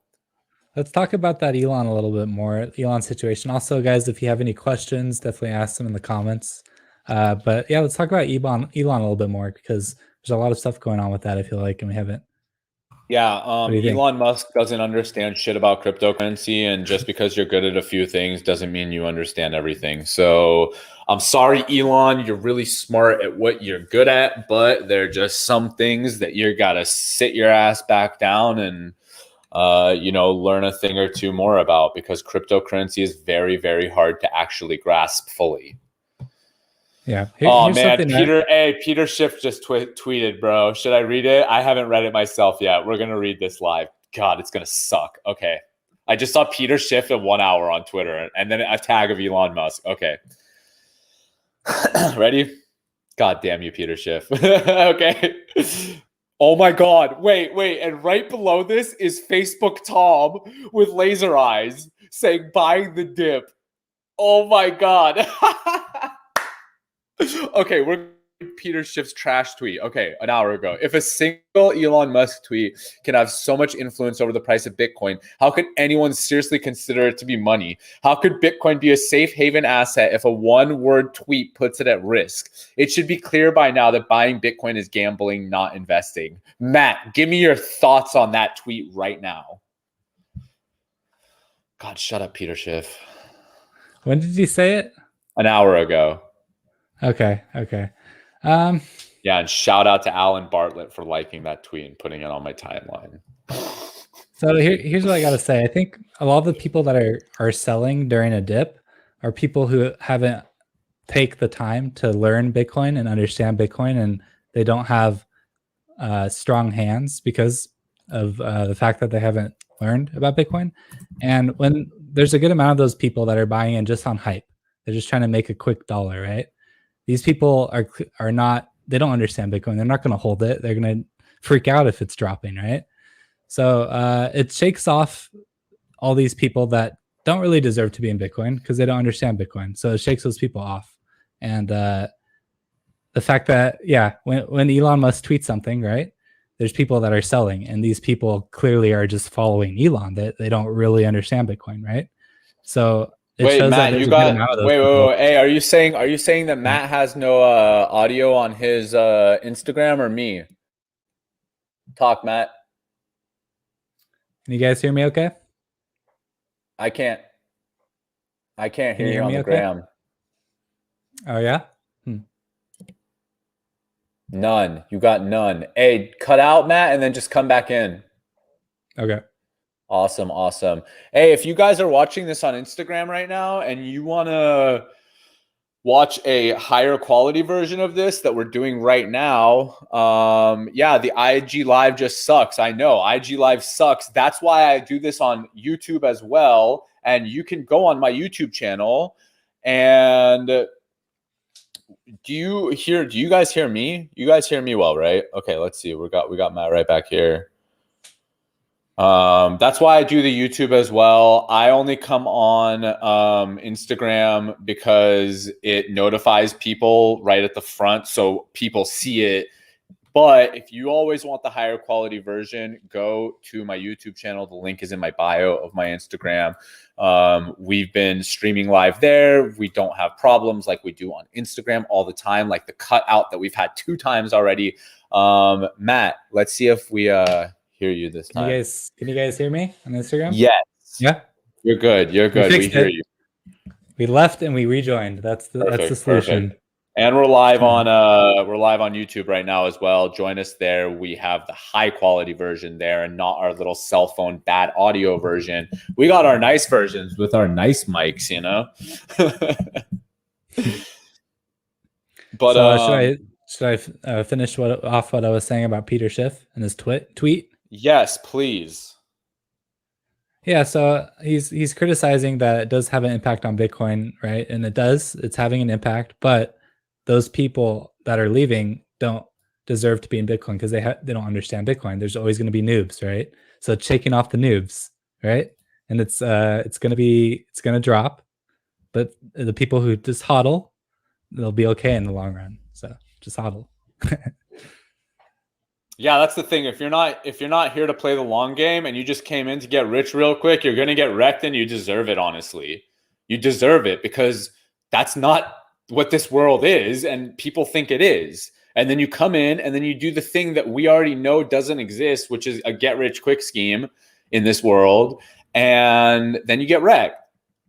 Let's talk about that Elon a little bit more, Elon situation. Also, guys, if you have any questions, definitely ask them in the comments. But yeah, let's talk about Elon a little bit more because there's a lot of stuff going on with that, I feel like, and we haven't. Yeah, Elon Musk doesn't understand shit about cryptocurrency, and just because you're good at a few things doesn't mean you understand everything. So I'm sorry, Elon, you're really smart at what you're good at, but there are just some things that you gotta sit your ass back down and learn a thing or two more about, because cryptocurrency is very, very hard to actually grasp fully. Yeah. Peter Schiff just tweeted, bro. Should I read it? I haven't read it myself yet. We're gonna read this live. God, it's gonna suck. Okay. I just saw Peter Schiff at 1 hour on Twitter, and then a tag of Elon Musk. Okay. Ready? God damn you, Peter Schiff. Okay. Oh my God. Wait. And right below this is Facebook Tom with laser eyes saying buying the dip. Oh my God. Okay, we're Peter Schiff's trash tweet. Okay, an hour ago. If a single Elon Musk tweet can have so much influence over the price of Bitcoin, how could anyone seriously consider it to be money? How could Bitcoin be a safe haven asset if a one-word tweet puts it at risk? It should be clear by now that buying Bitcoin is gambling, not investing. Matt, give me your thoughts on that tweet right now. God, shut up, Peter Schiff. When did you say it? An hour ago. Okay. Yeah, and shout out to Alan Bartlett for liking that tweet and putting it on my timeline. So here's what I gotta say. I think a lot of the people that are selling during a dip are people who haven't take the time to learn Bitcoin and understand Bitcoin, and they don't have strong hands because of the fact that they haven't learned about Bitcoin. And when there's a good amount of those people that are buying in just on hype, they're just trying to make a quick dollar, right? These people are not, they don't understand Bitcoin. They're not going to hold it. They're going to freak out if it's dropping, right? So it shakes off all these people that don't really deserve to be in Bitcoin because they don't understand Bitcoin. So it shakes those people off. And the fact that, yeah, when Elon Musk tweets something, right, there's people that are selling, and these people clearly are just following Elon. They don't really understand Bitcoin, right? So it Wait, shows that Matt, there's you a good amount of got those wait. people. Hey, are you saying that Matt has no audio on his Instagram, or me? Talk, Matt. Can you guys hear me okay? I can't Can hear you you hear on me the okay? gram. Oh, yeah? None. You got none. Hey, cut out, Matt, and then just come back in. Okay. Awesome. Hey, if you guys are watching this on Instagram right now and you want to watch a higher quality version of this that we're doing right now, yeah, the IG live just sucks. I know IG live sucks. That's why I do this on YouTube as well. And you can go on my YouTube channel. And do you guys hear me? You guys hear me well, right? Okay, let's see. We got Matt right back here. That's why I do the YouTube as well. I only come on Instagram because it notifies people right at the front, so people see it. But if you always want the higher quality version, go to my YouTube channel. The link is in my bio of my Instagram. We've been streaming live there. We don't have problems like we do on Instagram all the time, like the cutout that we've had 2 times already. Matt, let's see if we hear you this time. Can you guys hear me on Instagram? Yes. Yeah. You're good. We hear you. We left and we rejoined. That's the solution. Perfect. And we're live on YouTube right now as well. Join us there. We have the high quality version there and not our little cell phone bad audio version. We got our nice versions with our nice mics, you know. But so should I finish what I was saying about Peter Schiff and his tweet? Yes, please. Yeah, so he's criticizing that it does have an impact on Bitcoin, right? And it's having an impact, but those people that are leaving don't deserve to be in Bitcoin because they don't understand Bitcoin. There's always going to be noobs, right? So it's shaking off the noobs, right? And it's going to drop, but the people who just hodl, they'll be okay in the long run. So just hodl. Yeah, that's the thing. If you're not here to play the long game and you just came in to get rich real quick, you're going to get wrecked, and you deserve it, honestly. You deserve it because that's not what this world is, and people think it is. And then you come in and then you do the thing that we already know doesn't exist, which is a get rich quick scheme in this world, and then you get wrecked.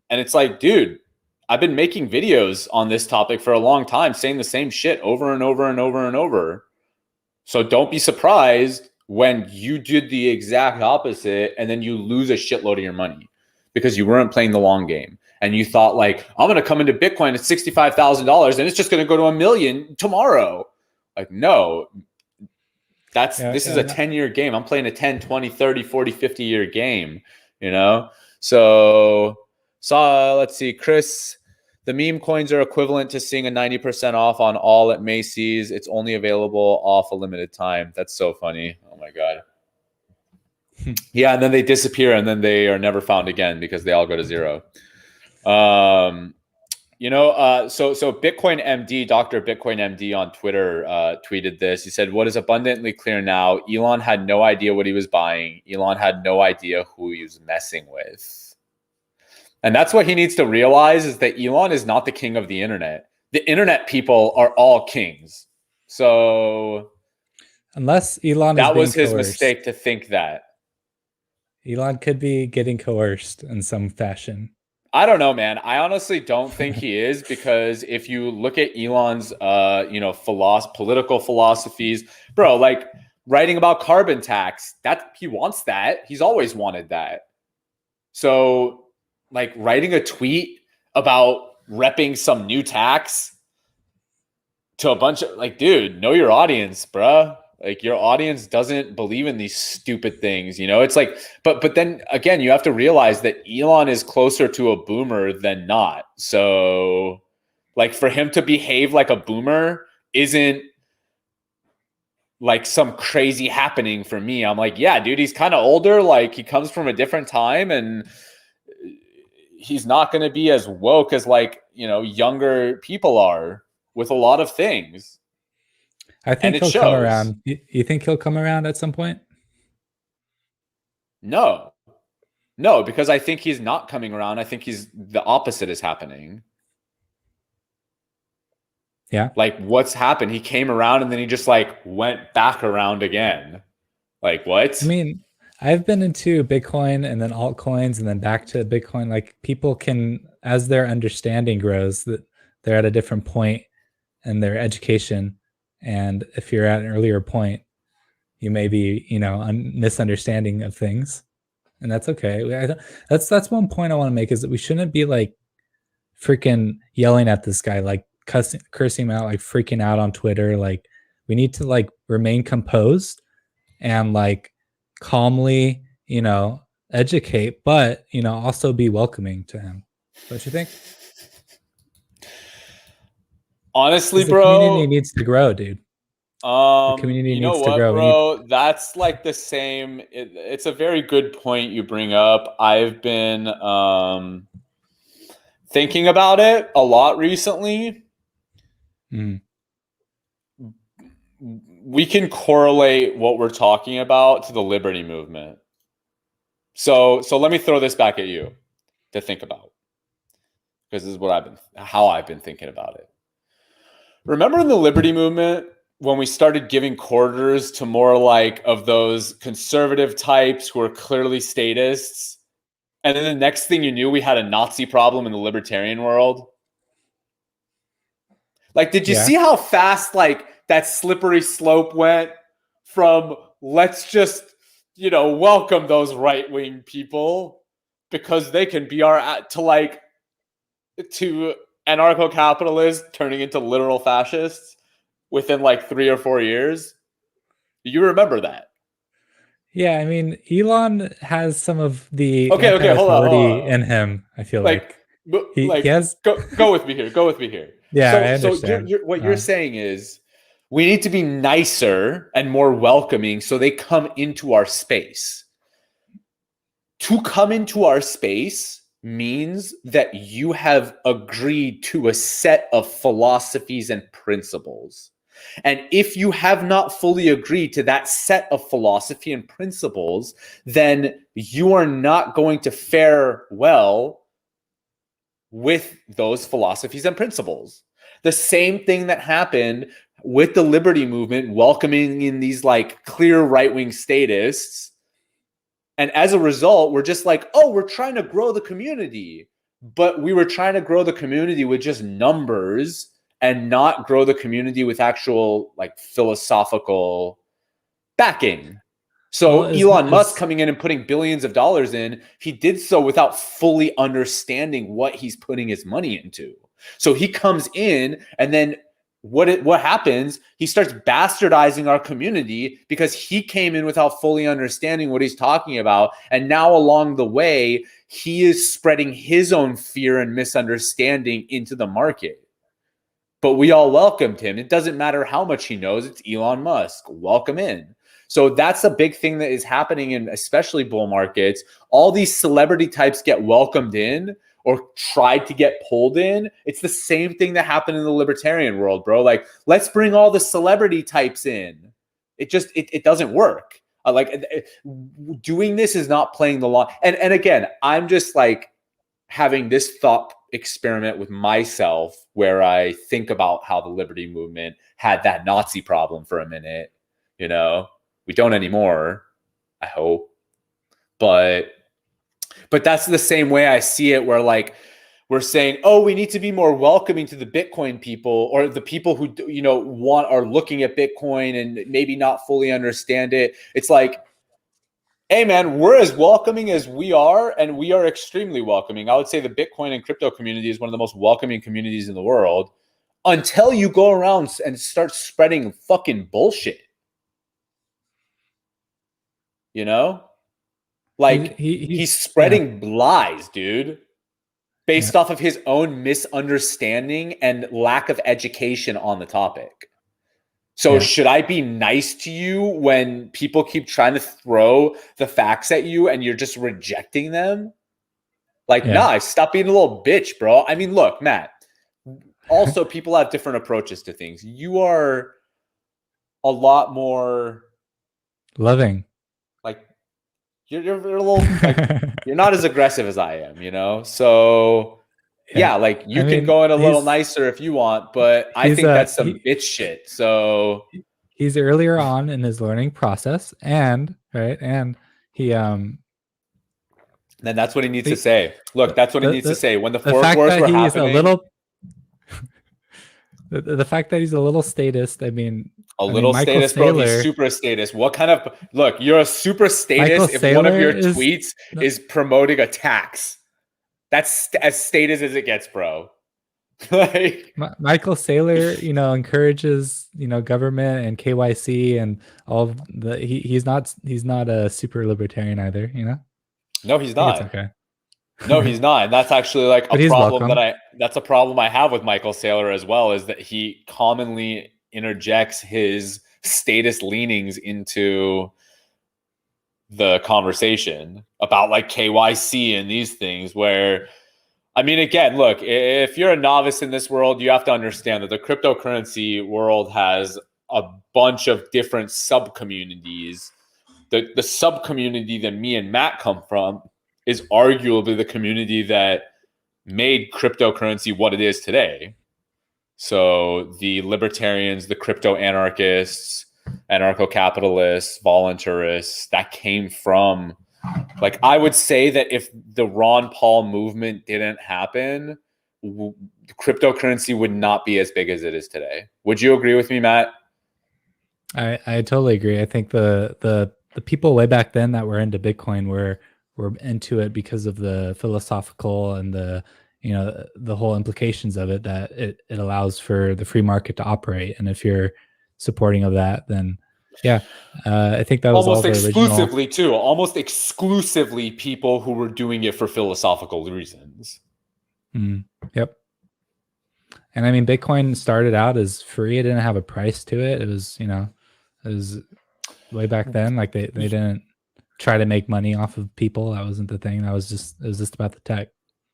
And it's like, dude, I've been making videos on this topic for a long time, saying the same shit over and over and over and over. So don't be surprised when you did the exact opposite and then you lose a shitload of your money because you weren't playing the long game. And you thought, like, I'm going to come into Bitcoin at $65,000 and it's just going to go to $1 million tomorrow. Like, no, this is a 10-year game. I'm playing a 10, 20, 30, 40, 50-year game, you know? So let's see, Chris, the meme coins are equivalent to seeing a 90% off on all at Macy's. It's only available off a limited time. That's so funny. Oh my God. Yeah, and then they disappear and then they are never found again because they all go to zero. So Bitcoin MD, Dr. Bitcoin MD on Twitter tweeted this. He said, "What is abundantly clear now, Elon had no idea what he was buying. Elon had no idea who he was messing with." And that's what he needs to realize, is that Elon is not the king of the internet. The internet people are all kings. So unless Elon that was his mistake to think that. Elon could be getting coerced in some fashion. I don't know, man. I honestly don't think he is, because if you look at Elon's, political philosophies, bro, like writing about carbon tax, that he wants that. He's always wanted that. So, like, writing a tweet about repping some new tax to a bunch of, like, dude, know your audience, bruh. Like your audience doesn't believe in these stupid things, you know? It's like, but then again, you have to realize that Elon is closer to a boomer than not. So like for him to behave like a boomer isn't like some crazy happening for me. I'm like, yeah, dude, he's kind of older. Like he comes from a different time and he's not going to be as woke as like, you know, younger people are with a lot of things. I think he'll come around. You think he'll come around at some point? No, because I think he's not coming around. I think the opposite is happening. Yeah. Like what's happened? He came around and then he just like went back around again. Like what? I mean, I've been into Bitcoin and then altcoins and then back to Bitcoin. Like people can, as their understanding grows, that they're at a different point in their education. And if you're at an earlier point, you may be, you know, misunderstanding of things, and that's okay. That's one point I want to make, is that we shouldn't be like freaking yelling at this guy, like cursing him out, like freaking out on Twitter. Like we need to like remain composed and like calmly, you know, educate, but you know, also be welcoming to him. Don't you think? Honestly, The bro, community needs to grow, dude. The community you know needs to what, grow. bro? That's like the same. It's a very good point you bring up. I've been thinking about it a lot recently. We can correlate what we're talking about to the liberty movement. So let me throw this back at you to think about, because this is how I've been thinking about it. Remember in the liberty movement when we started giving quarters to more like of those conservative types who are clearly statists, and then the next thing you knew, we had a Nazi problem in the libertarian world? Like, did you see how fast like that slippery slope went from let's just, you know, welcome those right-wing people because they can be to anarcho-capitalists turning into literal fascists within like 3 or 4 years? You remember that? Yeah, I mean, Elon has some of the Okay, hold on. in him. I feel like he has. Go with me here. Go with me here. Yeah, I understand. So what you're saying is we need to be nicer and more welcoming so they come into our space. To come into our space means that you have agreed to a set of philosophies and principles. And if you have not fully agreed to that set of philosophy and principles, then you are not going to fare well with those philosophies and principles. The same thing that happened with the liberty movement, welcoming in these like clear right-wing statists. And as a result, we're just like, oh, we're trying to grow the community. But we were trying to grow the community with just numbers and not grow the community with actual like philosophical backing. So Elon Musk coming in and putting billions of dollars in, he did so without fully understanding what he's putting his money into. So he comes in and then what happens? He starts bastardizing our community because he came in without fully understanding what he's talking about. And now along the way, he is spreading his own fear and misunderstanding into the market. But we all welcomed him. It doesn't matter how much he knows. It's Elon Musk. Welcome in. So that's a big thing that is happening in especially bull markets. All these celebrity types get welcomed in or tried to get pulled in. It's the same thing that happened in the libertarian world, bro. Like, let's bring all the celebrity types in. It doesn't work. Doing this is not playing the long. And again, I'm just like having this thought experiment with myself where I think about how the liberty movement had that Nazi problem for a minute. You know, we don't anymore, I hope. But that's the same way I see it, where like we're saying, oh, we need to be more welcoming to the Bitcoin people or the people who, you know, are looking at Bitcoin and maybe not fully understand it. It's like, hey, man, we're as welcoming as we are, and we are extremely welcoming. I would say the Bitcoin and crypto community is one of the most welcoming communities in the world until you go around and start spreading fucking bullshit. You know, like he's spreading lies, dude, based off of his own misunderstanding and lack of education on the topic. So should I be nice to you when people keep trying to throw the facts at you and you're just rejecting them? Like, nah, stop being a little bitch, bro. I mean, look, Matt, also people have different approaches to things. You are a lot more loving. Like, you're a little, like, you're not as aggressive as I am, you know? So yeah, like you can go in a little nicer if you want, but I think that's some bitch shit. So he's earlier on in his learning process, and he then that's what he needs to say. Look, that's what he needs to say. When the fork wars were happening, the fact that he's a little statist, I mean, statist, bro. He's super statist. What kind of look? You're a super statist if one of your tweets is promoting a tax. That's as statist as it gets, bro. Like Michael Saylor, encourages government and KYC and all the. He's not a super libertarian either, No, he's not. Okay. No, he's not. And that's actually like a problem that's a problem I have with Michael Saylor as well, is that he commonly interjects his statist leanings into the conversation about like KYC and these things where, I mean, again, look, if you're a novice in this world, you have to understand that the cryptocurrency world has a bunch of different sub-communities. The sub-community that me and Matt come from is arguably the community that made cryptocurrency what it is today. So the libertarians, the crypto anarchists, anarcho-capitalists, voluntarists, that came from, like, I would say that if the Ron Paul movement didn't happen, cryptocurrency would not be as big as it is today. Would you agree with me, Matt? I totally agree. I think the people way back then that were into Bitcoin were into it because of the philosophical and the whole implications of it, that it allows for the free market to operate. And if you're supporting of that, then I think that was almost exclusively too. Almost exclusively people who were doing it for philosophical reasons. Yep. And I mean, Bitcoin started out as free. It didn't have a price to it. It was, it was way back then. Like they didn't try to make money off of people. That wasn't the thing. It was just about the tech.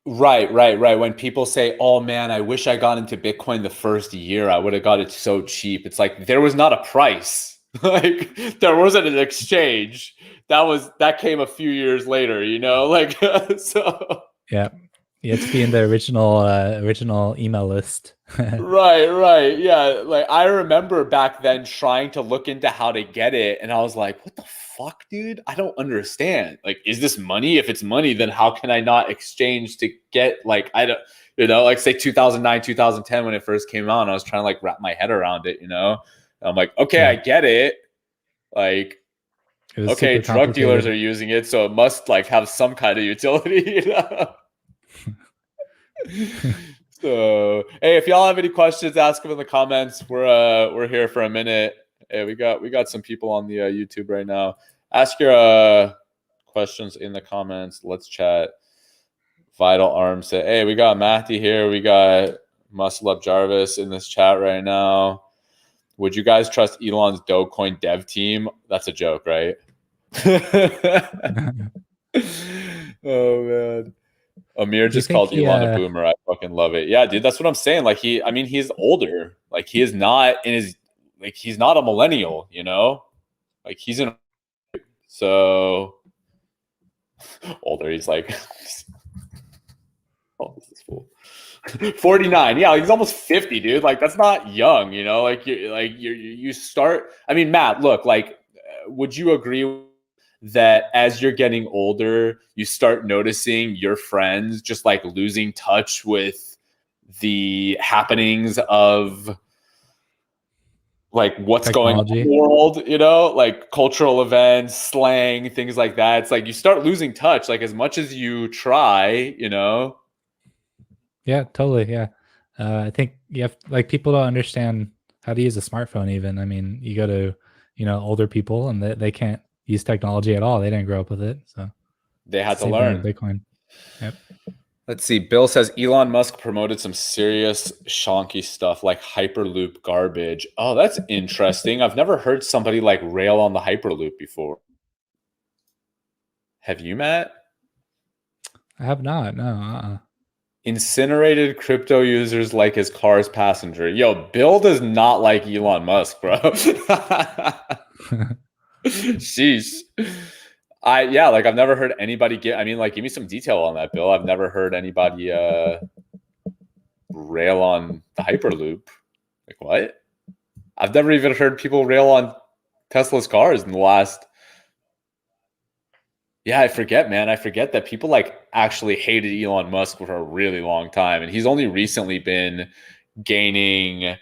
Right. When people say, oh man, I wish I got into Bitcoin the first year, I would have got it so cheap. It's like, there was not a price. Like there wasn't an exchange. That came a few years later, like, so. Yeah. You have to be in the original email list. Right. Yeah. Like I remember back then trying to look into how to get it. And I was like, what the fuck, dude? I don't understand. Like, is this money? If it's money, then how can I not exchange to get, like, I don't, like say 2009, 2010, when it first came out, and I was trying to like wrap my head around it, And I'm like, okay, I get it. Like, okay, drug dealers are using it, so it must like have some kind of utility, So, hey, if y'all have any questions, ask them in the comments. We're here for a minute. Hey, we got some people on the YouTube right now. Ask your questions in the comments. Let's chat. Vital Arms say, hey, we got Matthew here. We got Muscle Up Jarvis in this chat right now. Would you guys trust Elon's Dogecoin dev team? That's a joke, right? Oh man. Amir just called Elon a boomer. I fucking love it. Yeah, dude, that's what I'm saying. Like he's older. Like he is not in his, like he's not a millennial, Like he's in, so older. He's like, oh, this is cool. 49. Yeah, he's almost 50, dude. Like that's not young, Like you start. I mean, Matt, look, like, would you agree that as you're getting older, you start noticing your friends just like losing touch with the happenings of like what's technology going on in the world, like cultural events, slang, things like that. It's like you start losing touch, like as much as you try, Yeah, totally. Yeah. I think you have, like, people don't understand how to use a smartphone even. I mean, you go to, older people and they can't use technology at all. They didn't grow up with it, so They had to same thing with learn. Bitcoin. Yep. Let's see. Bill says Elon Musk promoted some serious shonky stuff like Hyperloop garbage. Oh, that's interesting. I've never heard somebody like rail on the Hyperloop before. Have you, Matt? I have not. No. Incinerated crypto users like his car's passenger. Yo, Bill does not like Elon Musk, bro. Sheesh. Like I've never heard anybody give me some detail on that, Bill. I've never heard anybody rail on the Hyperloop. Like what? I've never even heard people rail on Tesla's cars in the last. Yeah, I forget, man. I forget that people like actually hated Elon Musk for a really long time, and he's only recently been gaining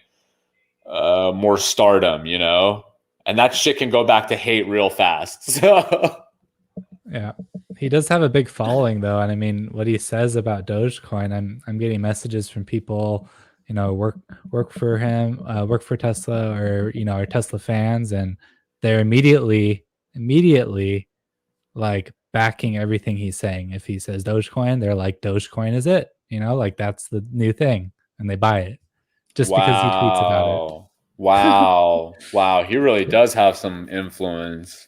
more stardom, you know. And that shit can go back to hate real fast. So Yeah. He does have a big following though, and I mean what he says about Dogecoin, I'm getting messages from people, work for him, work for Tesla, or are Tesla fans, and they're immediately like backing everything he's saying. If he says Dogecoin, they're like Dogecoin is it, like that's the new thing, and they buy it just because he tweets about it. wow. He really does have some influence.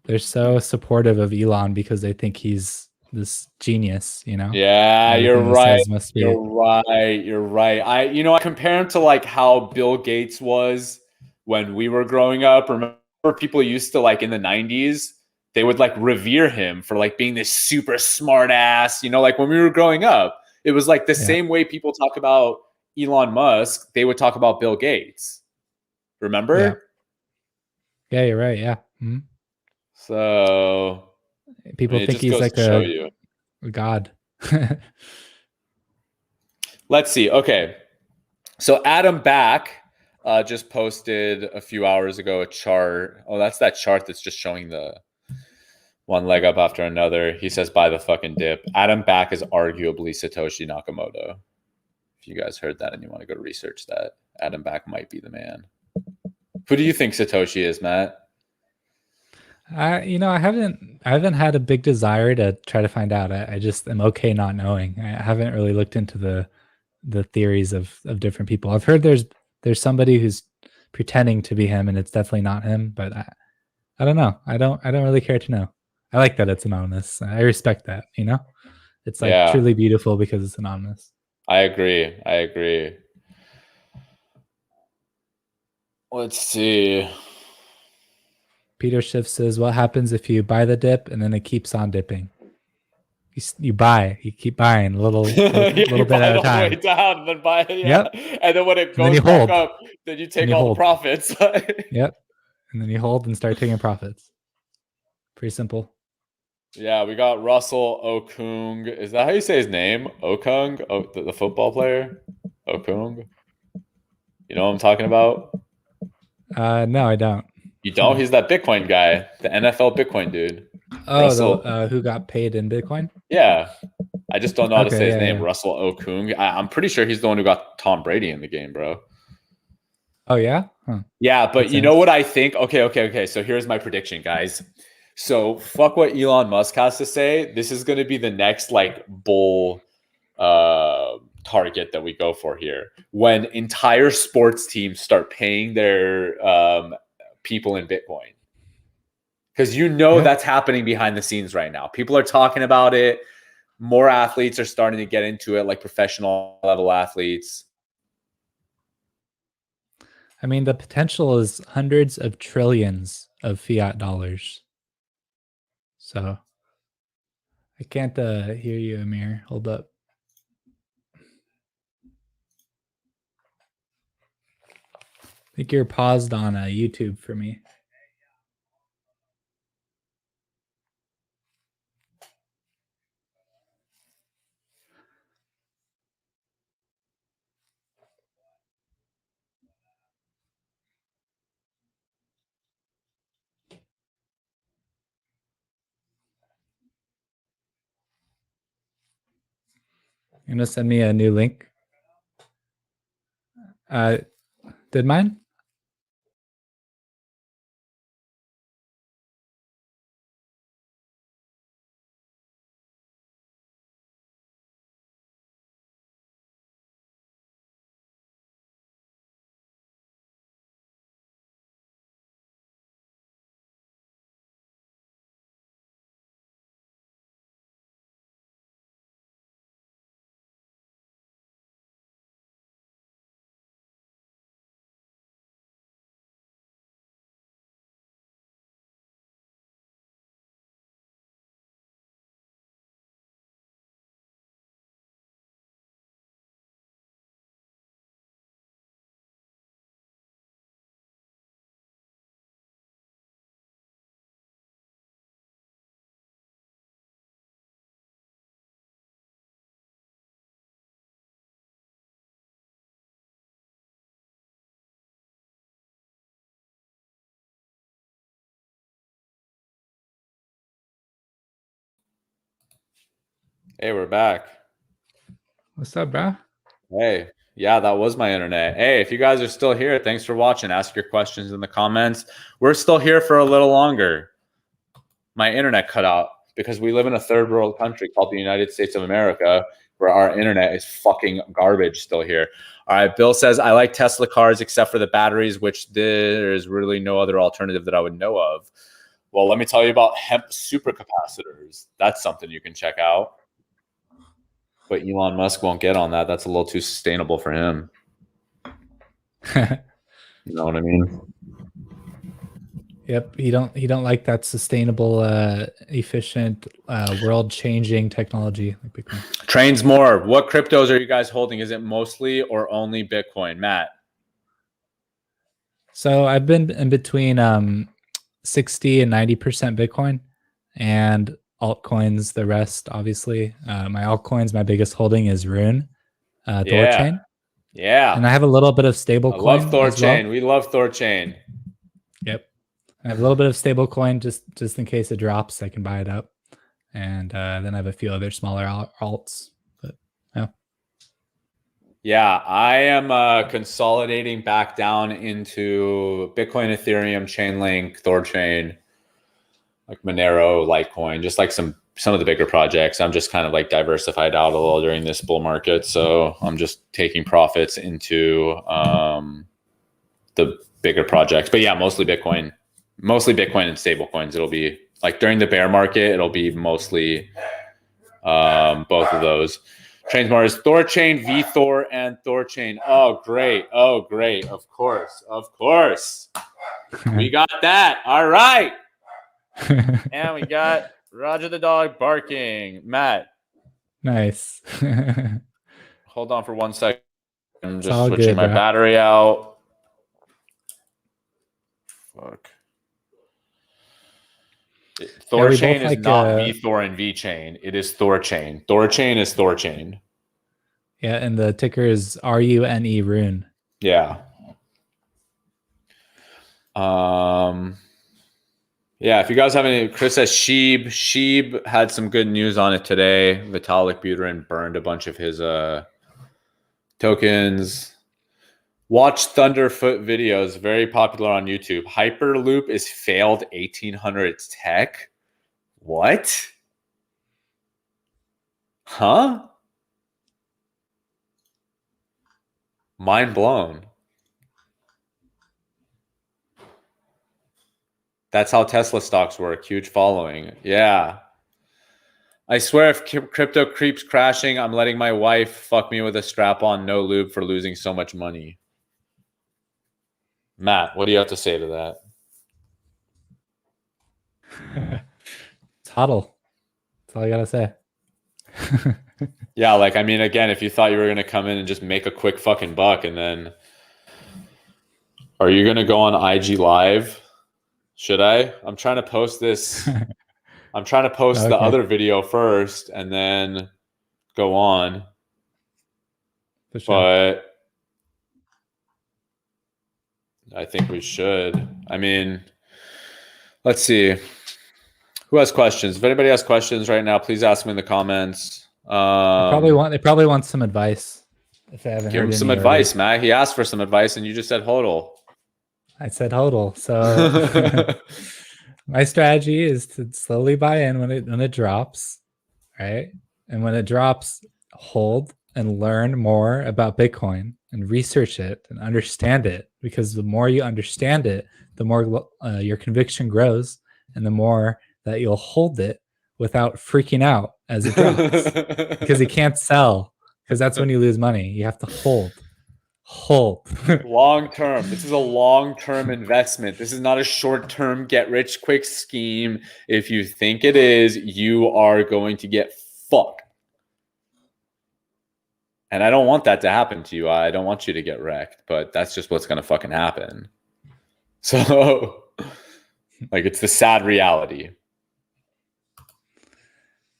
They're so supportive of Elon because they think he's this genius, Yeah, you're everything he right. says must be. You're right. I compare him to like how Bill Gates was when we were growing up. Remember, people used to like in the 90s, they would like revere him for like being this super smart ass, like when we were growing up. It was like the same way people talk about Elon Musk, they would talk about Bill Gates. Remember? Yeah, you're right. Yeah. Mm-hmm. So people it think just he's goes like to show you. a god. Let's see. Okay. So Adam Back just posted a few hours ago a chart. Oh, that's that chart that's just showing the one leg up after another. He says, buy the fucking dip. Adam Back is arguably Satoshi Nakamoto. If you guys heard that and you want to go research that, Adam Back might be the man. Who do you think Satoshi is, Matt? I haven't had a big desire to try to find out. I just am okay not knowing. I haven't really looked into the theories of different people. I've heard there's somebody who's pretending to be him, and it's definitely not him. But I don't know. I don't really care to know. I like that it's anonymous. I respect that. It's like truly beautiful because it's anonymous. I agree. Let's see. Peter Schiff says, "What happens if you buy the dip and then it keeps on dipping? You keep buying a little bit at a time. Way down and then buy it. Yeah. Yep. And then when it And then goes you back hold. up, then you take you all hold. the profits. Yep. And then you hold and start taking profits. Pretty simple. Yeah, we got Russell Okung. Is that how you say his name? Okung? Oh, the football player? Okung? You know what I'm talking about? No, I don't. You don't? He's that Bitcoin guy, the NFL Bitcoin dude. Oh, Russell. who got paid in Bitcoin? Yeah. I just don't know how to say his name. Yeah. Russell Okung. I'm pretty sure he's the one who got Tom Brady in the game, bro. Oh, yeah? Huh. Yeah, but you know what I think? Okay. So here's my prediction, guys. So fuck what Elon Musk has to say. This is going to be the next like bull target that we go for here. When entire sports teams start paying their people in Bitcoin. Because that's happening behind the scenes right now. People are talking about it. More athletes are starting to get into it, like professional level athletes. I mean, the potential is hundreds of trillions of fiat dollars. So I can't hear you, Amir. Hold up. I think you're paused on YouTube for me. You're gonna send me a new link? Did mine? Hey, we're back. What's up, bro? Hey, yeah, that was my internet. Hey, if you guys are still here, thanks for watching. Ask your questions in the comments. We're still here for a little longer. My internet cut out because we live in a third world country called the United States of America, where our internet is fucking garbage still here. All right, Bill says, I like Tesla cars except for the batteries, which there is really no other alternative that I would know of. Well, let me tell you about hemp supercapacitors. That's something you can check out. But Elon Musk won't get on that. That's a little too sustainable for him. You know what I mean? Yep, he don't like that sustainable, efficient, world-changing technology like Bitcoin. Trains more. What cryptos are you guys holding? Is it mostly or only Bitcoin, Matt? So I've been in between 60 and 90% Bitcoin, and altcoins. The rest, obviously, my altcoins. My biggest holding is Rune, Thorchain. Yeah. And I have a little bit of stablecoin. I love Thorchain. Well. We love Thorchain. Yep. I have a little bit of stablecoin just in case it drops. I can buy it up. And then I have a few other smaller alts. But yeah. Yeah, I am consolidating back down into Bitcoin, Ethereum, Chainlink, Thorchain, like Monero, Litecoin, just like some of the bigger projects. I'm just kind of like diversified out a little during this bull market. So I'm just taking profits into the bigger projects. But yeah, mostly Bitcoin and stable coins. It'll be like during the bear market, it'll be mostly both of those. Trains more is Thorchain, VThor, and Thorchain. Oh, great. Oh, great. Of course. Of course. We got that. All right. And we got Roger the dog barking. Matt. Nice. Hold on for 1 second. I'm just all switching good, my bro. battery out. Fuck. Thorchain is like, not VThor and VChain. It is Thorchain. Thorchain is Thorchain. Yeah, and the ticker is RUNE, Rune. Yeah. Yeah, if you guys have any, Chris says Sheeb had some good news on it today. Vitalik Buterin burned a bunch of his tokens. Watch Thunderfoot videos, very popular on YouTube. Hyperloop is failed 1800s tech. What? Huh? Mind blown. That's how Tesla stocks work. Huge following. Yeah. I swear if crypto creeps crashing, I'm letting my wife fuck me with a strap-on no lube for losing so much money. Matt, what do you have to say to that? It's huddle. That's all I gotta say. Yeah, like, I mean, again, if you thought you were going to come in and just make a quick fucking buck, and then are you going to go on IG Live? Should I? I'm trying to post this. I'm trying to post the other video first and then go on. For sure. But I think we should. I mean, let's see. Who has questions? If anybody has questions right now, please ask them in the comments. They probably want some advice. If they haven't give him some advice, Matt. He asked for some advice, and you just said hodl. I said hodl. So my strategy is to slowly buy in when it drops, right? And when it drops, hold and learn more about Bitcoin and research it and understand it. Because the more you understand it, the more your conviction grows, and the more that you'll hold it without freaking out as it drops. Because you can't sell, because that's when you lose money. You have to hold. Long term. This is a long-term investment. This is not a short-term get-rich-quick scheme. If you think it is, you are going to get fucked. And I don't want that to happen to you. I don't want you to get wrecked, but that's just what's going to fucking happen. So, like, it's the sad reality.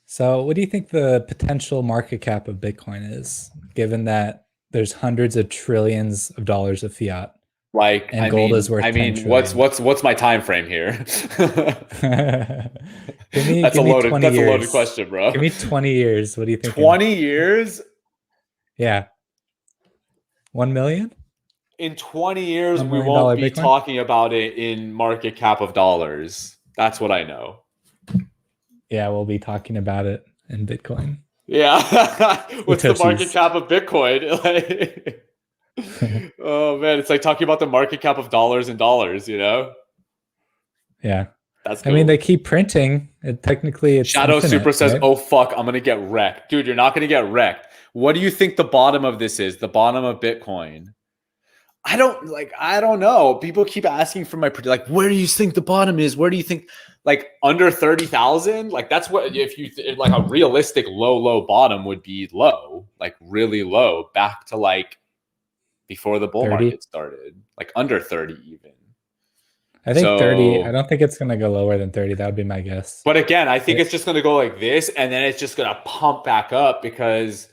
So what do you think the potential market cap of Bitcoin is, given that there's hundreds of trillions of dollars of fiat Like, And gold is worth 10 trillion. what's my time frame here? Give me 20 that's a years. loaded question, bro. Give me 20 years. What do you think? 20 years? Yeah. 1 million? In 20 years, $1 we million won't be Bitcoin? talking about it in market cap of dollars. That's what I know. Yeah, we'll be talking about it in Bitcoin. Yeah. What's the market Satoshis. cap of Bitcoin? Oh man, it's like talking about the market cap of dollars and dollars, you know? Yeah. That's cool. I mean, they keep printing. Technically, it's Shadow infinite, Super says, right? "Oh fuck, I'm gonna get wrecked, dude. You're not gonna get wrecked. What do you think the bottom of this is? The bottom of Bitcoin? I don't know. People keep asking for my like, where do you think the bottom is? Where do you think like under 30,000? Like that's what if you like a realistic low bottom would be low, like really low, back to like before the bull 30? market started, like under 30 even. I think 30. I don't think it's going to go lower than 30. That would be my guess. But again, I think it's just going to go like this, and then it's just going to pump back up because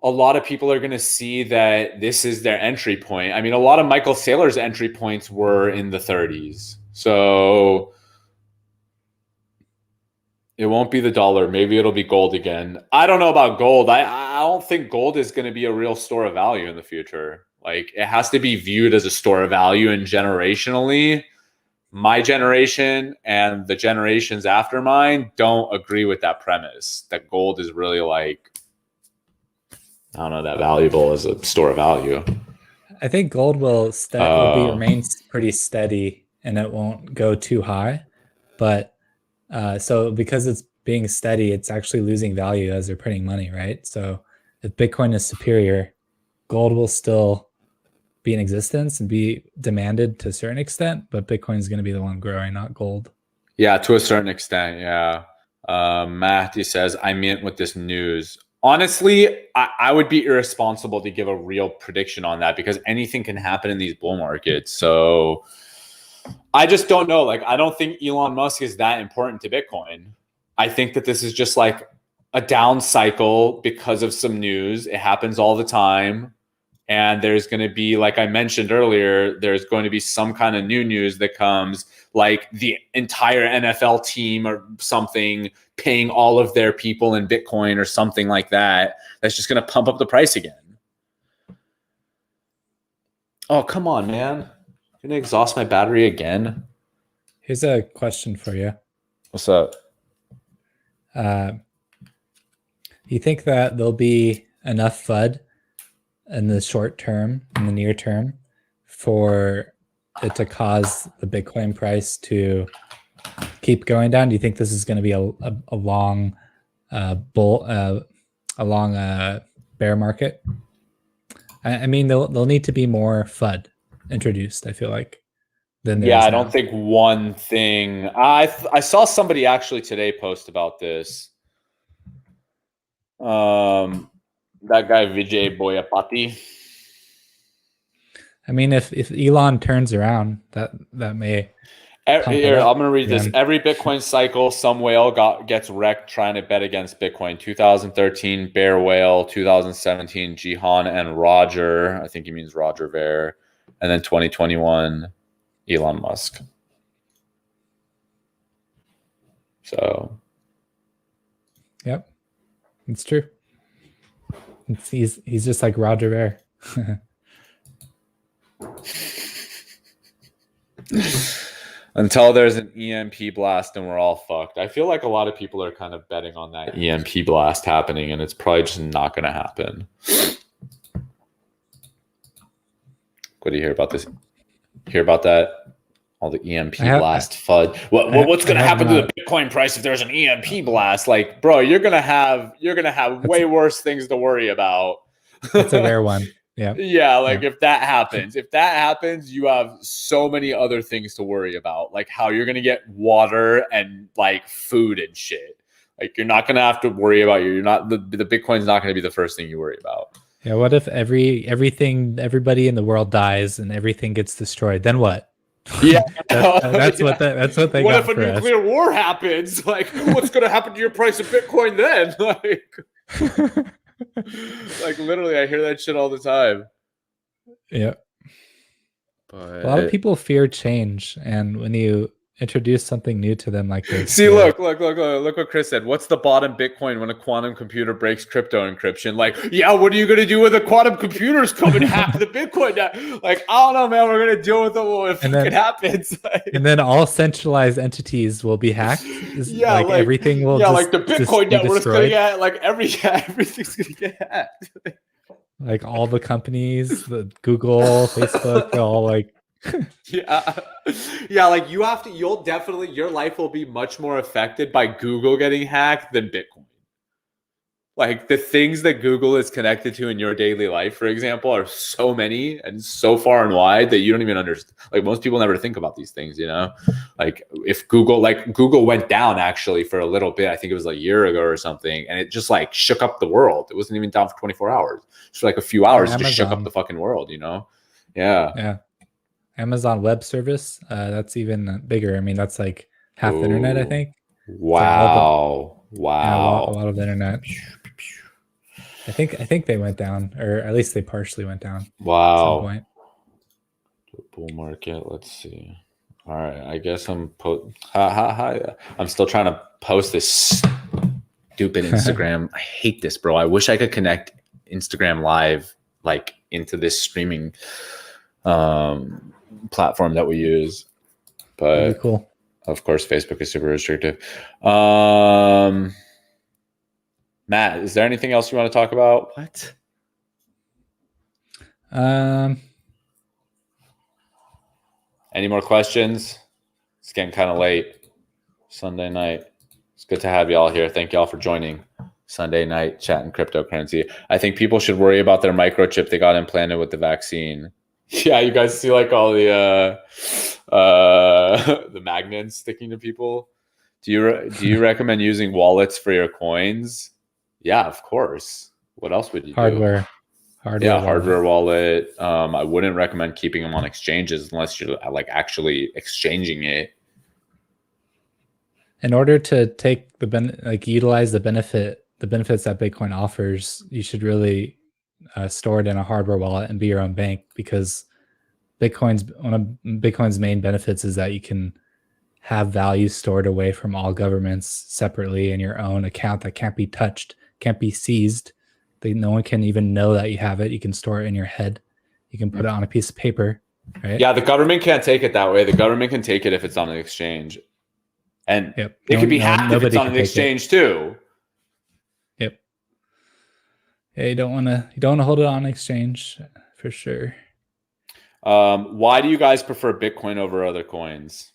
a lot of people are going to see that this is their entry point. I mean, a lot of Michael Saylor's entry points were in the 30s. So it won't be the dollar. Maybe it'll be gold again. I don't know about gold. I don't think gold is going to be a real store of value in the future. Like it has to be viewed as a store of value, and generationally, my generation and the generations after mine don't agree with that premise that gold is really like, I don't know, that valuable as a store of value. I think gold will remain pretty steady and it won't go too high. But so because it's being steady, it's actually losing value as they're printing money, right? So if Bitcoin is superior, gold will still be in existence and be demanded to a certain extent, but Bitcoin is going to be the one growing, not gold. Yeah, to a certain extent, yeah. Matthew says, I'm in with this news. Honestly, I would be irresponsible to give a real prediction on that because anything can happen in these bull markets. So I just don't know. Like, I don't think Elon Musk is that important to Bitcoin. I think that this is just like a down cycle because of some news. It happens all the time. And there's going to be, like I mentioned earlier, there's going to be some kind of new news that comes, like the entire NFL team or something paying all of their people in Bitcoin or something like that. That's just going to pump up the price again. Oh, come on, man. I'm going to exhaust my battery again. Here's a question for you. What's up? You think that there'll be enough FUD in the short term, in the near term, for it to cause the Bitcoin price to keep going down? Do you think this is going to be a long bear market? I mean, there'll need to be more FUD introduced, I feel like, than there is I now. don't think one thing. I saw somebody actually today post about this. That guy Vijay Boyapati. I mean, if Elon turns around, that may. Here, I'm going to read this. Every Bitcoin cycle, some whale gets wrecked trying to bet against Bitcoin. 2013, Bear Whale. 2017, Jihan and Roger. I think he means Roger Ver. And then 2021, Elon Musk. So. Yep, it's true. He's just like Roger Ver. Until there's an EMP blast and we're all fucked. I feel like a lot of people are kind of betting on that EMP blast happening, and it's probably just not going to happen. What do you hear about this? Hear about that? All the EMP blast FUD. What's going to happen to the Bitcoin price if there's an EMP blast? Like, bro, you're gonna have way worse things to worry about. It's a rare one. Yeah. Yeah, like if that happens, you have so many other things to worry about, like how you're gonna get water and like food and shit. Like you're not gonna have to worry about the Bitcoin's not gonna be the first thing you worry about. Yeah. What if everybody in the world dies and everything gets destroyed? Then what? Yeah, that's what they what got if a nuclear war happens? Like, what's gonna happen to your price of Bitcoin then? Like literally, I hear that shit all the time. Yeah. A lot of people fear change, and when you introduce something new to them like this, see, look what Chris said. What's the bottom Bitcoin when a quantum computer breaks crypto encryption? Like, yeah, what are you gonna do when the quantum computers come and hack the Bitcoin now? Like, I don't know, man. We're gonna deal with it when it happens. And then all centralized entities will be hacked. Yeah, like everything will like the Bitcoin network's gonna get like everything's gonna get hacked. Like all the companies, the Google, Facebook, they're all like yeah, like your life will be much more affected by Google getting hacked than Bitcoin. Like the things that Google is connected to in your daily life, for example, are so many and so far and wide that you don't even understand. Like most people never think about these things, you know? Like if Google went down actually for a little bit, I think it was like a year ago or something, and it just like shook up the world. It wasn't even down for 24 hours. Just like a few hours, it just shook up the fucking world, you know? Yeah. Yeah. Amazon Web Service, that's even bigger. I mean, that's like half the internet, I think. Wow. Wow. Yeah, a lot of the internet. I think they went down, or at least they partially went down. Wow. At some point. Bull market. Let's see. All right. I guess I'm still trying to post this stupid Instagram. I hate this, bro. I wish I could connect Instagram Live like into this streaming platform that we use. But that'd be cool. Of course, Facebook is super restrictive. Matt, is there anything else you want to talk about? What? Any more questions? It's getting kind of late. Sunday night. It's good to have y'all here. Thank y'all for joining Sunday night chatting cryptocurrency. I think people should worry about their microchip they got implanted with the vaccine. Yeah, you guys see like all the magnets sticking to people. Do you recommend using wallets for your coins? Yeah, of course. What else would you do? Hardware wallet. I wouldn't recommend keeping them on exchanges unless you're like actually exchanging it. In order to take utilize the benefits that Bitcoin offers, you should really store it in a hardware wallet and be your own bank, because one of Bitcoin's main benefits is that you can have value stored away from all governments separately in your own account that can't be touched, can't be seized. No one can even know that you have it. You can store it in your head. You can put it on a piece of paper, right? Yeah, the government can't take it that way. The government can take it if it's on an exchange. And it could be hacked if it's on an exchange too. Yep. Yeah, you don't want to hold it on exchange for sure. Why do you guys prefer Bitcoin over other coins?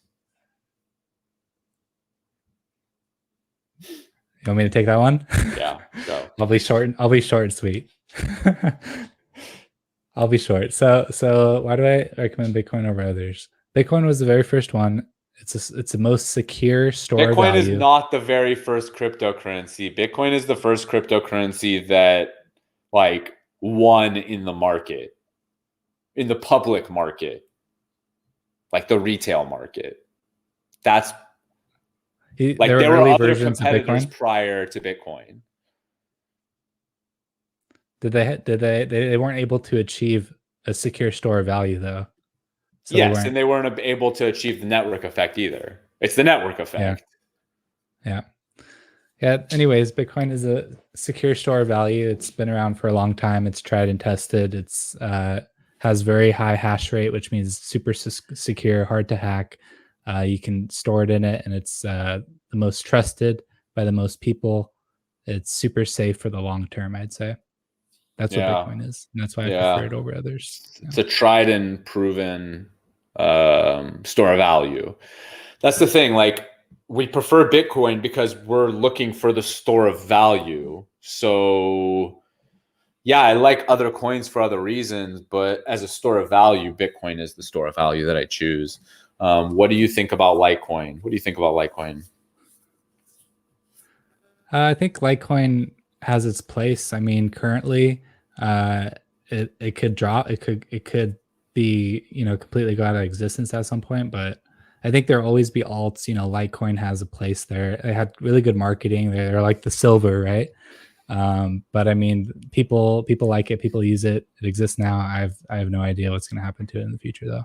You want me to take that one? Yeah, go. I'll be short and sweet. I'll be short. So why do I recommend Bitcoin over others? Bitcoin was the very first one. It's the most secure store of value. Bitcoin is not the very first cryptocurrency. Bitcoin is the first cryptocurrency that like won in the market, in the public market, like the retail market. That's like there were other competitors prior to Bitcoin. They weren't able to achieve a secure store of value though. So yes, and they weren't able to achieve the network effect either. It's the network effect. Yeah. Anyways, Bitcoin is a secure store of value. It's been around for a long time. It's tried and tested. It's has very high hash rate, which means super secure, hard to hack. You can store it in it, and it's the most trusted by the most people. It's super safe for the long term, I'd say. That's what Bitcoin is. And that's why I prefer it over others. It's a tried and proven store of value. That's the thing. Like, we prefer Bitcoin because we're looking for the store of value. So yeah, I like other coins for other reasons, but as a store of value, Bitcoin is the store of value that I choose. What do you think about Litecoin? What do you think about Litecoin? I think Litecoin has its place. I mean, currently, it could drop. It could be, completely go out of existence at some point. But I think there'll always be alts. Litecoin has a place there. They had really good marketing. They're like the silver, right? But I mean, people like it. People use it. It exists now. I have no idea what's going to happen to it in the future, though.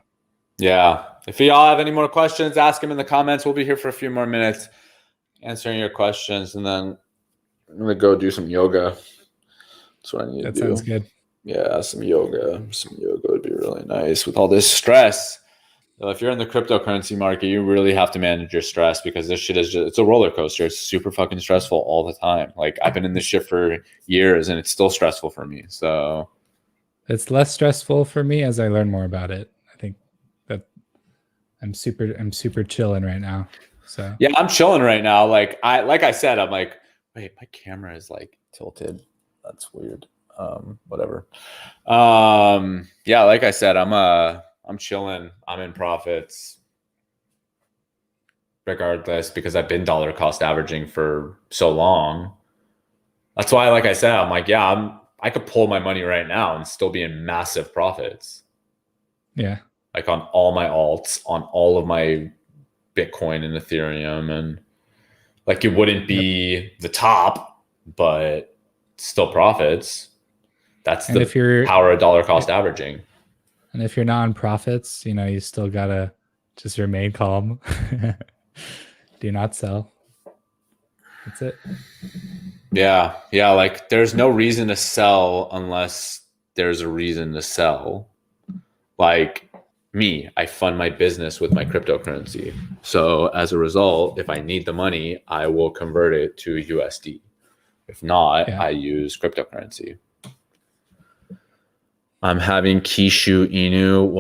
Yeah. If y'all have any more questions, ask them in the comments. We'll be here for a few more minutes answering your questions, and then I'm gonna go do some yoga. That's what I need to do. Sounds good. Yeah, some yoga. Some yoga would be really nice with all this stress. If you're in the cryptocurrency market, you really have to manage your stress because this shit is it's a roller coaster. It's super fucking stressful all the time. Like I've been in this shit for years and it's still stressful for me. So it's less stressful for me as I learn more about it. I think that I'm super chilling right now. So yeah, I'm chilling right now. Like I said, I'm like, wait, my camera is like tilted. That's weird. Whatever. Yeah, like I said, I'm chilling. I'm in profits regardless because I've been dollar cost averaging for so long. That's why, like I said, I'm like, yeah, I could pull my money right now and still be in massive profits. Yeah. Like on all my alts, on all of my Bitcoin and Ethereum, and like it wouldn't be the top, but still profits. That's And the if you're power of dollar cost averaging. And if you're not on profits, you still gotta just remain calm. Do not sell. That's it. Yeah. Like there's no reason to sell unless there's a reason to sell. Like me, I fund my business with my cryptocurrency. So as a result, if I need the money, I will convert it to USD. If not, I use cryptocurrency. I'm having Kishu Inu,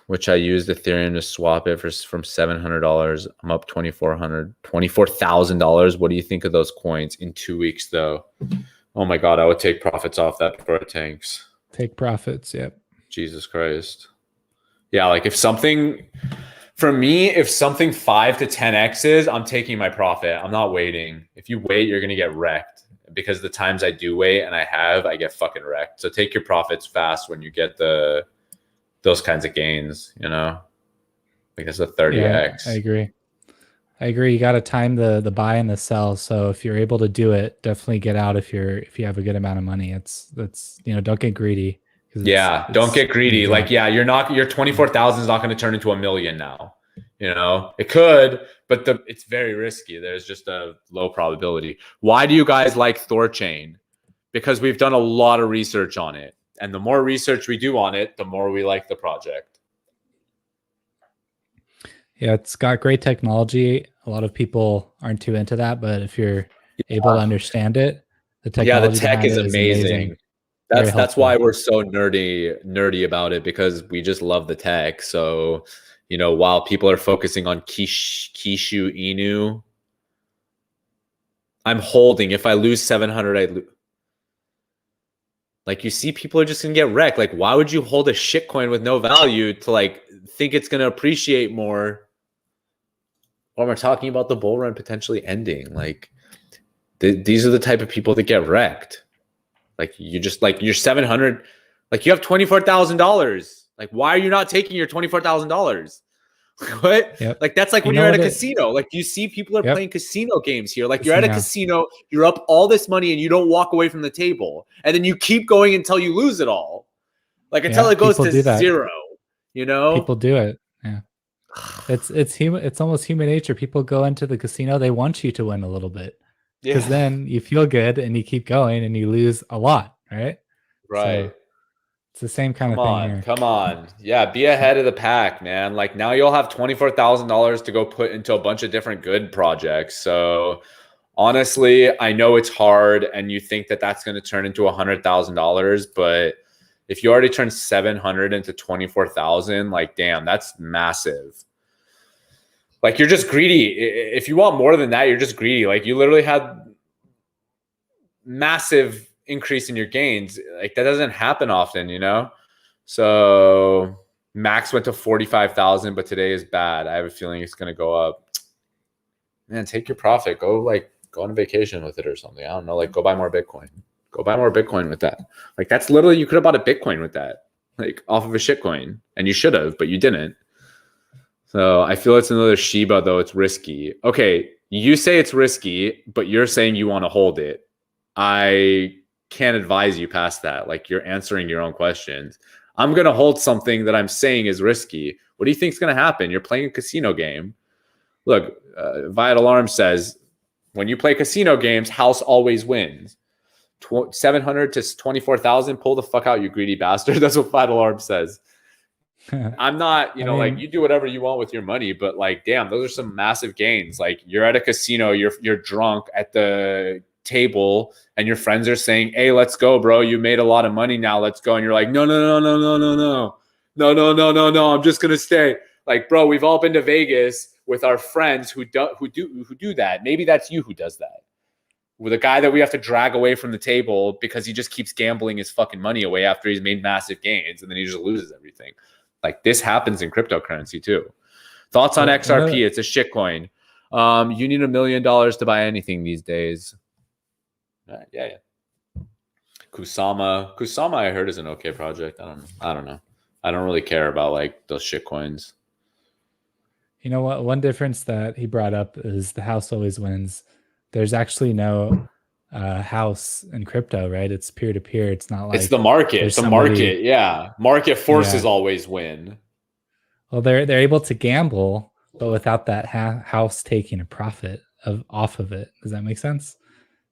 which I used Ethereum to swap it from $700. I'm up $24,000. What do you think of those coins in 2 weeks, though? Oh my God, I would take profits off that before it tanks. Take profits, yep. Jesus Christ. Yeah, like if something 5 to 10x's, I'm taking my profit. I'm not waiting. If you wait, you're gonna get wrecked. Because the times I do wait and I get fucking wrecked. So take your profits fast when you get those kinds of gains, Like it's a 30x. Yeah, I agree. You got to time the buy and the sell. So if you're able to do it, definitely get out if you have a good amount of money. That's don't get greedy. Don't get greedy. Like, your 24,000 is not going to turn into $1 million now. It could, but it's very risky. There's just a low probability. Why do you guys like Thorchain? Because we've done a lot of research on it. And the more research we do on it, the more we like the project. Yeah, it's got great technology. A lot of people aren't too into that, but if you're able to understand it, the technology the tech is amazing. That's why we're so nerdy about it, because we just love the tech. So, while people are focusing on Kishu Inu, I'm holding. If I lose 700, I lose. Like, you see, people are just gonna get wrecked. Like, why would you hold a shitcoin with no value to think it's gonna appreciate more? When we're talking about the bull run potentially ending, these are the type of people that get wrecked. Like, you just you're 700, you have $24,000. Like, why are you not taking your $24,000? What? Yep. That's like when you're at a casino. Like, you see people are playing casino games here. Like, you're at a casino, you're up all this money and you don't walk away from the table. And then you keep going until you lose it all. Until it goes to zero, People do it. Yeah. It's almost human nature. People go into the casino, they want you to win a little bit. Because then you feel good and you keep going and you lose a lot, right? Right. So it's the same kind of thing here. Come on. Yeah, be ahead of the pack, man. Now you'll have $24,000 to go put into a bunch of different good projects. So honestly, I know it's hard and you think that that's going to turn into $100,000, but if you already turned 700 into 24,000, damn, that's massive. You're just greedy. If you want more than that, you're just greedy. You literally had massive increase in your gains. That doesn't happen often, So max went to 45,000, but today is bad. I have a feeling it's going to go up. Man, take your profit. Go on a vacation with it or something. I don't know. Go buy more Bitcoin. Go buy more Bitcoin with that. That's literally, you could have bought a Bitcoin with that, off of a shitcoin, and you should have, but you didn't. So I feel it's another Shiba, though. It's risky. Okay, you say it's risky, but you're saying you want to hold it. I can't advise you past that. You're answering your own questions. I'm going to hold something that I'm saying is risky. What do you think is going to happen? You're playing a casino game. Look, Viat Alarm says, when you play casino games, house always wins. 700 to 24,000, pull the fuck out, you greedy bastard. That's what Viat Alarm says. I'm not, like, you do whatever you want with your money, but like, damn, those are some massive gains. Like, you're at a casino, you're drunk at the table, and your friends are saying, "Hey, let's go, bro. You made a lot of money now. Let's go." And you're like, "No, no, no, no, no, no, no, no, no, no, no, no. I'm just gonna stay." Like, bro, we've all been to Vegas with our friends who do that. Maybe that's you who does that. With a guy that we have to drag away from the table because he just keeps gambling his fucking money away after he's made massive gains, and then he just loses everything. Like, this happens in cryptocurrency too. Thoughts on XRP? It's a shit coin. You need $1 million to buy anything these days. Yeah. Kusama, I heard, is an okay project. I don't know. I don't really care about like those shit coins. You know what? One difference that he brought up is the house always wins. There's actually no house in crypto, right? It's peer to peer. It's not like it's the market. It's the market. Yeah, market forces always win. Well, they're able to gamble, but without that house taking a profit off of it. Does that make sense?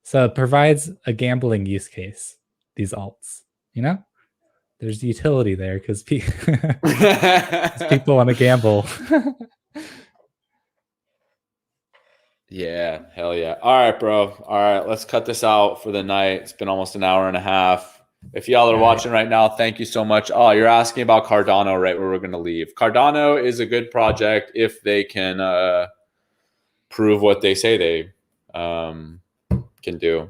So it provides a gambling use case. These alts, there's utility there because people want to gamble. Yeah, hell yeah. All right, bro. All right, let's cut this out for the night. It's been almost an hour and a half. If y'all are watching right now, thank you so much. Oh, you're asking about Cardano, right, where we're going to leave. Cardano is a good project if they can prove what they say they can do.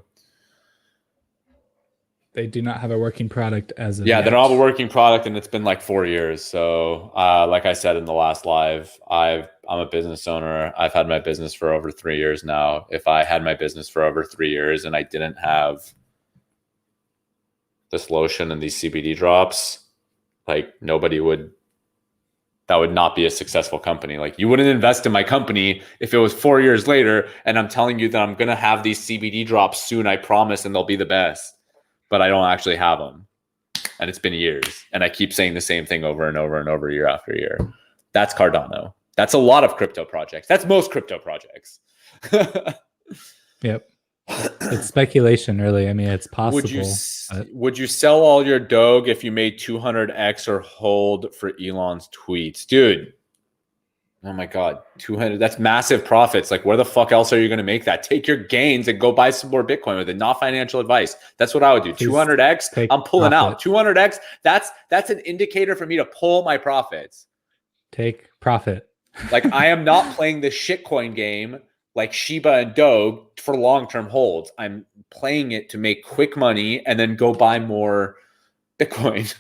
They do not have a working product as of yet. They don't have a working product, and it's been like 4 years. So like I said in the last live, I'm a business owner. I've had my business for over 3 years now. If I had my business for over 3 years and I didn't have this lotion and these CBD drops, like that would not be a successful company. Like, you wouldn't invest in my company if it was 4 years later and I'm telling you that I'm going to have these CBD drops soon, I promise, and they'll be the best. But I don't actually have them. And it's been years. And I keep saying the same thing over and over and over, year after year. That's Cardano. That's a lot of crypto projects. That's most crypto projects. Yep. It's speculation, really. I mean, it's possible. Would you sell all your Doge if you made 200x or hold for Elon's tweets? Dude. Oh my God, 200, that's massive profits. Like, where the fuck else are you going to make that? Take your gains and go buy some more Bitcoin with it. Not financial advice. That's what I would do. 200x, I'm pulling out. 200x, that's an indicator for me to pull my profits. Take profit. Like, I am not playing the shitcoin game like Shiba and Doge for long-term holds. I'm playing it to make quick money and then go buy more Bitcoin.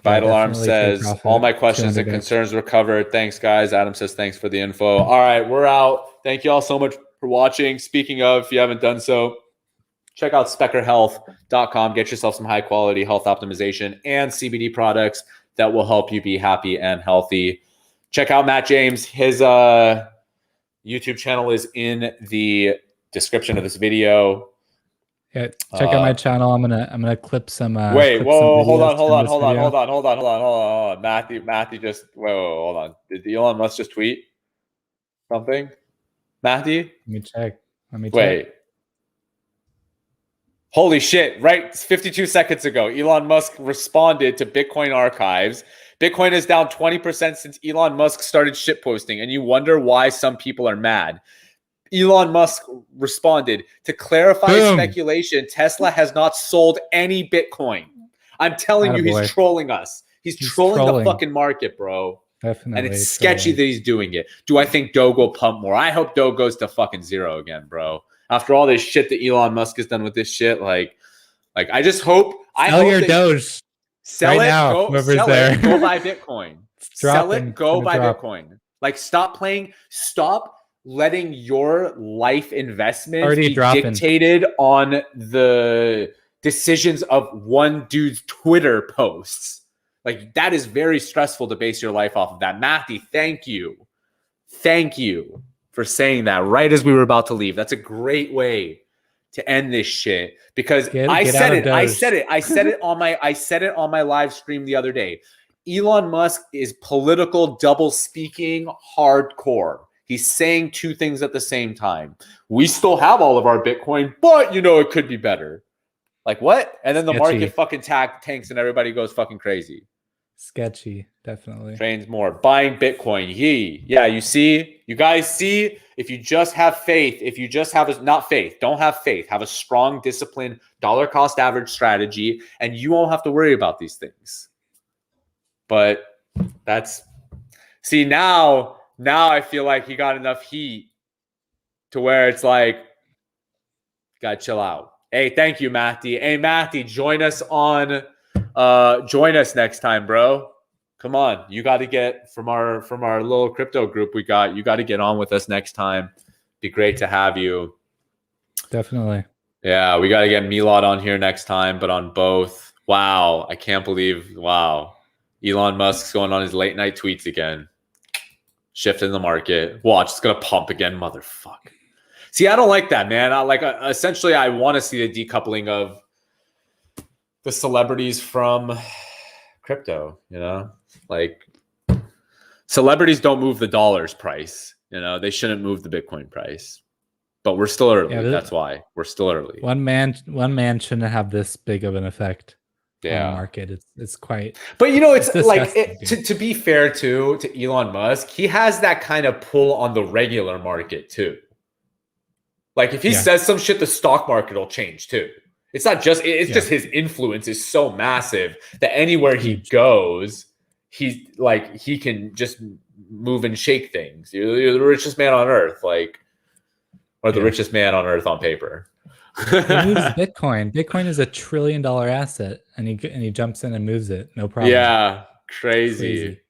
Viat Alarm says, all my questions and concerns were covered. Thanks, guys. Adam says, thanks for the info. All right, we're out. Thank you all so much for watching. Speaking of, if you haven't done so, check out speckerhealth.com. Get yourself some high-quality health optimization and CBD products that will help you be happy and healthy. Check out Matt James. His YouTube channel is in the description of this video. Yeah, check out my channel. I'm gonna clip some. Wait, whoa, hold on. Matthew just hold on. Did Elon Musk just tweet something? Matthew? Let me check. Wait. Holy shit! Right, 52 seconds ago, Elon Musk responded to Bitcoin archives. Bitcoin is down 20% since Elon Musk started shitposting, and you wonder why some people are mad. Elon Musk responded, to clarify speculation, Tesla has not sold any Bitcoin. I'm telling you, he's trolling us. He's trolling the fucking market, bro. Definitely. And it's sketchy that he's doing it. Do I think Doge will pump more? I hope Doge goes to fucking zero again, bro. After all this shit that Elon Musk has done with this shit, like I just hope. Sell your Doge. Sell it. Go buy Bitcoin. Sell it. Go buy Bitcoin. Like, stop playing. Stop letting your life investments be dictated on the decisions of one dude's Twitter posts. Like, that is very stressful to base your life off of that. Matthew, thank you. Thank you for saying that right as we were about to leave. That's a great way to end this shit because Get I out said of it. I Doge. said it. I said it on my live stream the other day. Elon Musk is political double speaking hardcore. He's saying two things at the same time. We still have all of our Bitcoin, but it could be better. Like what? And then the market fucking tanks and everybody goes fucking crazy. Sketchy, definitely. Trains more. Buying Bitcoin. Yeah, you guys see, if you just have faith, if you just have don't have faith, have a strong, disciplined, dollar cost average strategy, and you won't have to worry about these things. But now I feel like he got enough heat to where it's like, gotta chill out. Hey, thank you, Matty. Hey, Matty, join us next time, bro. Come on, you got to get from our little crypto group you got to get on with us next time. Be great to have you. Definitely. Yeah, we got to get Milad on here next time, but on both. Wow, I can't believe. Wow, Elon Musk's going on his late night tweets again, shifting the market. Watch, it's gonna pump again, motherfucker. See, I don't like that, man. Essentially, I want to see the decoupling of the celebrities from crypto. Like celebrities don't move the dollar's price. They shouldn't move the Bitcoin price. But we're still early. That's why we're still early. One man shouldn't have this big of an effect on the market. It's quite. But it's like to be fair to Elon Musk, he has that kind of pull on the regular market too. Like if he says some shit, the stock market will change too. It's not just just his influence is so massive that anywhere he goes, he can just move and shake things. You're the richest man on earth, or the richest man on earth on paper. He moves Bitcoin. Bitcoin is $1 trillion asset, and he jumps in and moves it. No problem. Yeah, crazy.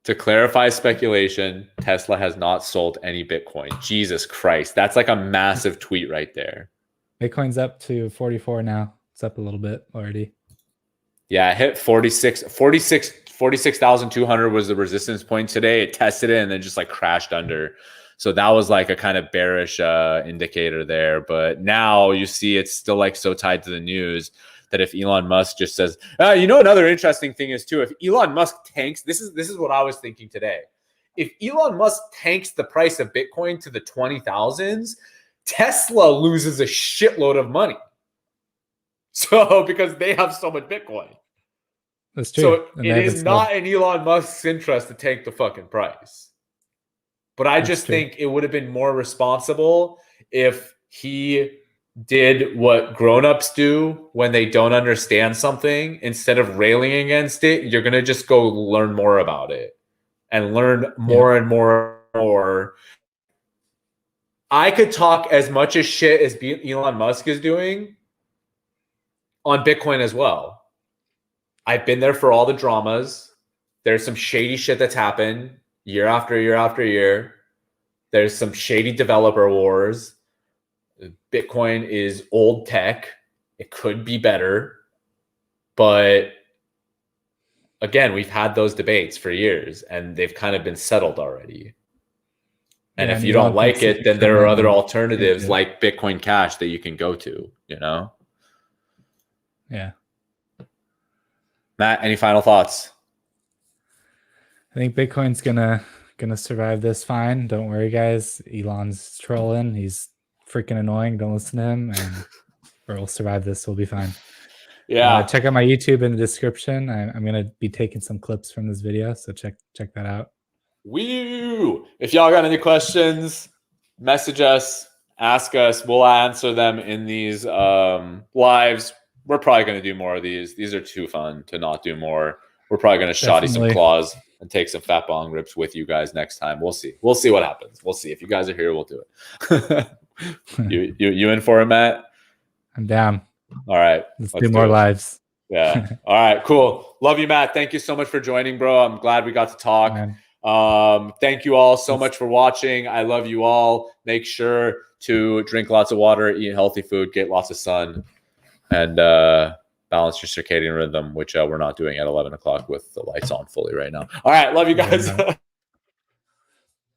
To clarify speculation, Tesla has not sold any Bitcoin. Jesus Christ. That's like a massive tweet right there. Bitcoin's up to 44 now. It's up a little bit already. Yeah, it hit 46,200 was the resistance point today. It tested it and then just crashed under. So that was like a kind of bearish indicator there. But now you see it's still so tied to the news that if Elon Musk just says, another interesting thing is too, if Elon Musk tanks, this is what I was thinking today. If Elon Musk tanks the price of Bitcoin to the 20,000s, Tesla loses a shitload of money. So because they have so much Bitcoin. That's true. So it is not in Elon Musk's interest to tank the fucking price. But I just think it would have been more responsible if he did what grown-ups do when they don't understand something. Instead of railing against it, you're going to just go learn more about it and learn more and more. I could talk as much as shit as Elon Musk is doing on Bitcoin as well. I've been there for all the dramas. There's some shady shit that's happened year after year after year. There's some shady developer wars. Bitcoin is old tech. It could be better. But again, we've had those debates for years and they've kind of been settled already. And if you don't like it, then there are other alternatives like Bitcoin Cash that you can go to, Yeah. Matt, any final thoughts? I think Bitcoin's gonna survive this fine. Don't worry, guys. Elon's trolling. He's freaking annoying. Don't listen to him, or we'll survive this. We'll be fine. Yeah. Check out my YouTube in the description. I'm gonna be taking some clips from this video, so check that out. Woo! If y'all got any questions, message us, ask us. We'll answer them in these lives. We're probably going to do more of these. These are too fun to not do more. We're probably going to shoddy some claws and take some fat bong rips with you guys next time. We'll see. We'll see what happens. We'll see. If you guys are here, we'll do it. you in for it, Matt? I'm down. All right. Let's do more lives. Yeah. All right. Cool. Love you, Matt. Thank you so much for joining, bro. I'm glad we got to talk. Thank you all so much for watching. I love you all. Make sure to drink lots of water, eat healthy food, get lots of sun, and balance your circadian rhythm, which we're not doing at 11 o'clock with the lights on fully right now. All right. Love you guys.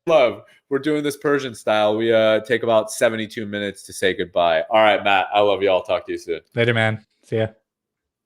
love. We're doing this Persian style. We take about 72 minutes to say goodbye. All right, Matt. I love you. I'll talk to you soon. Later, man. See ya.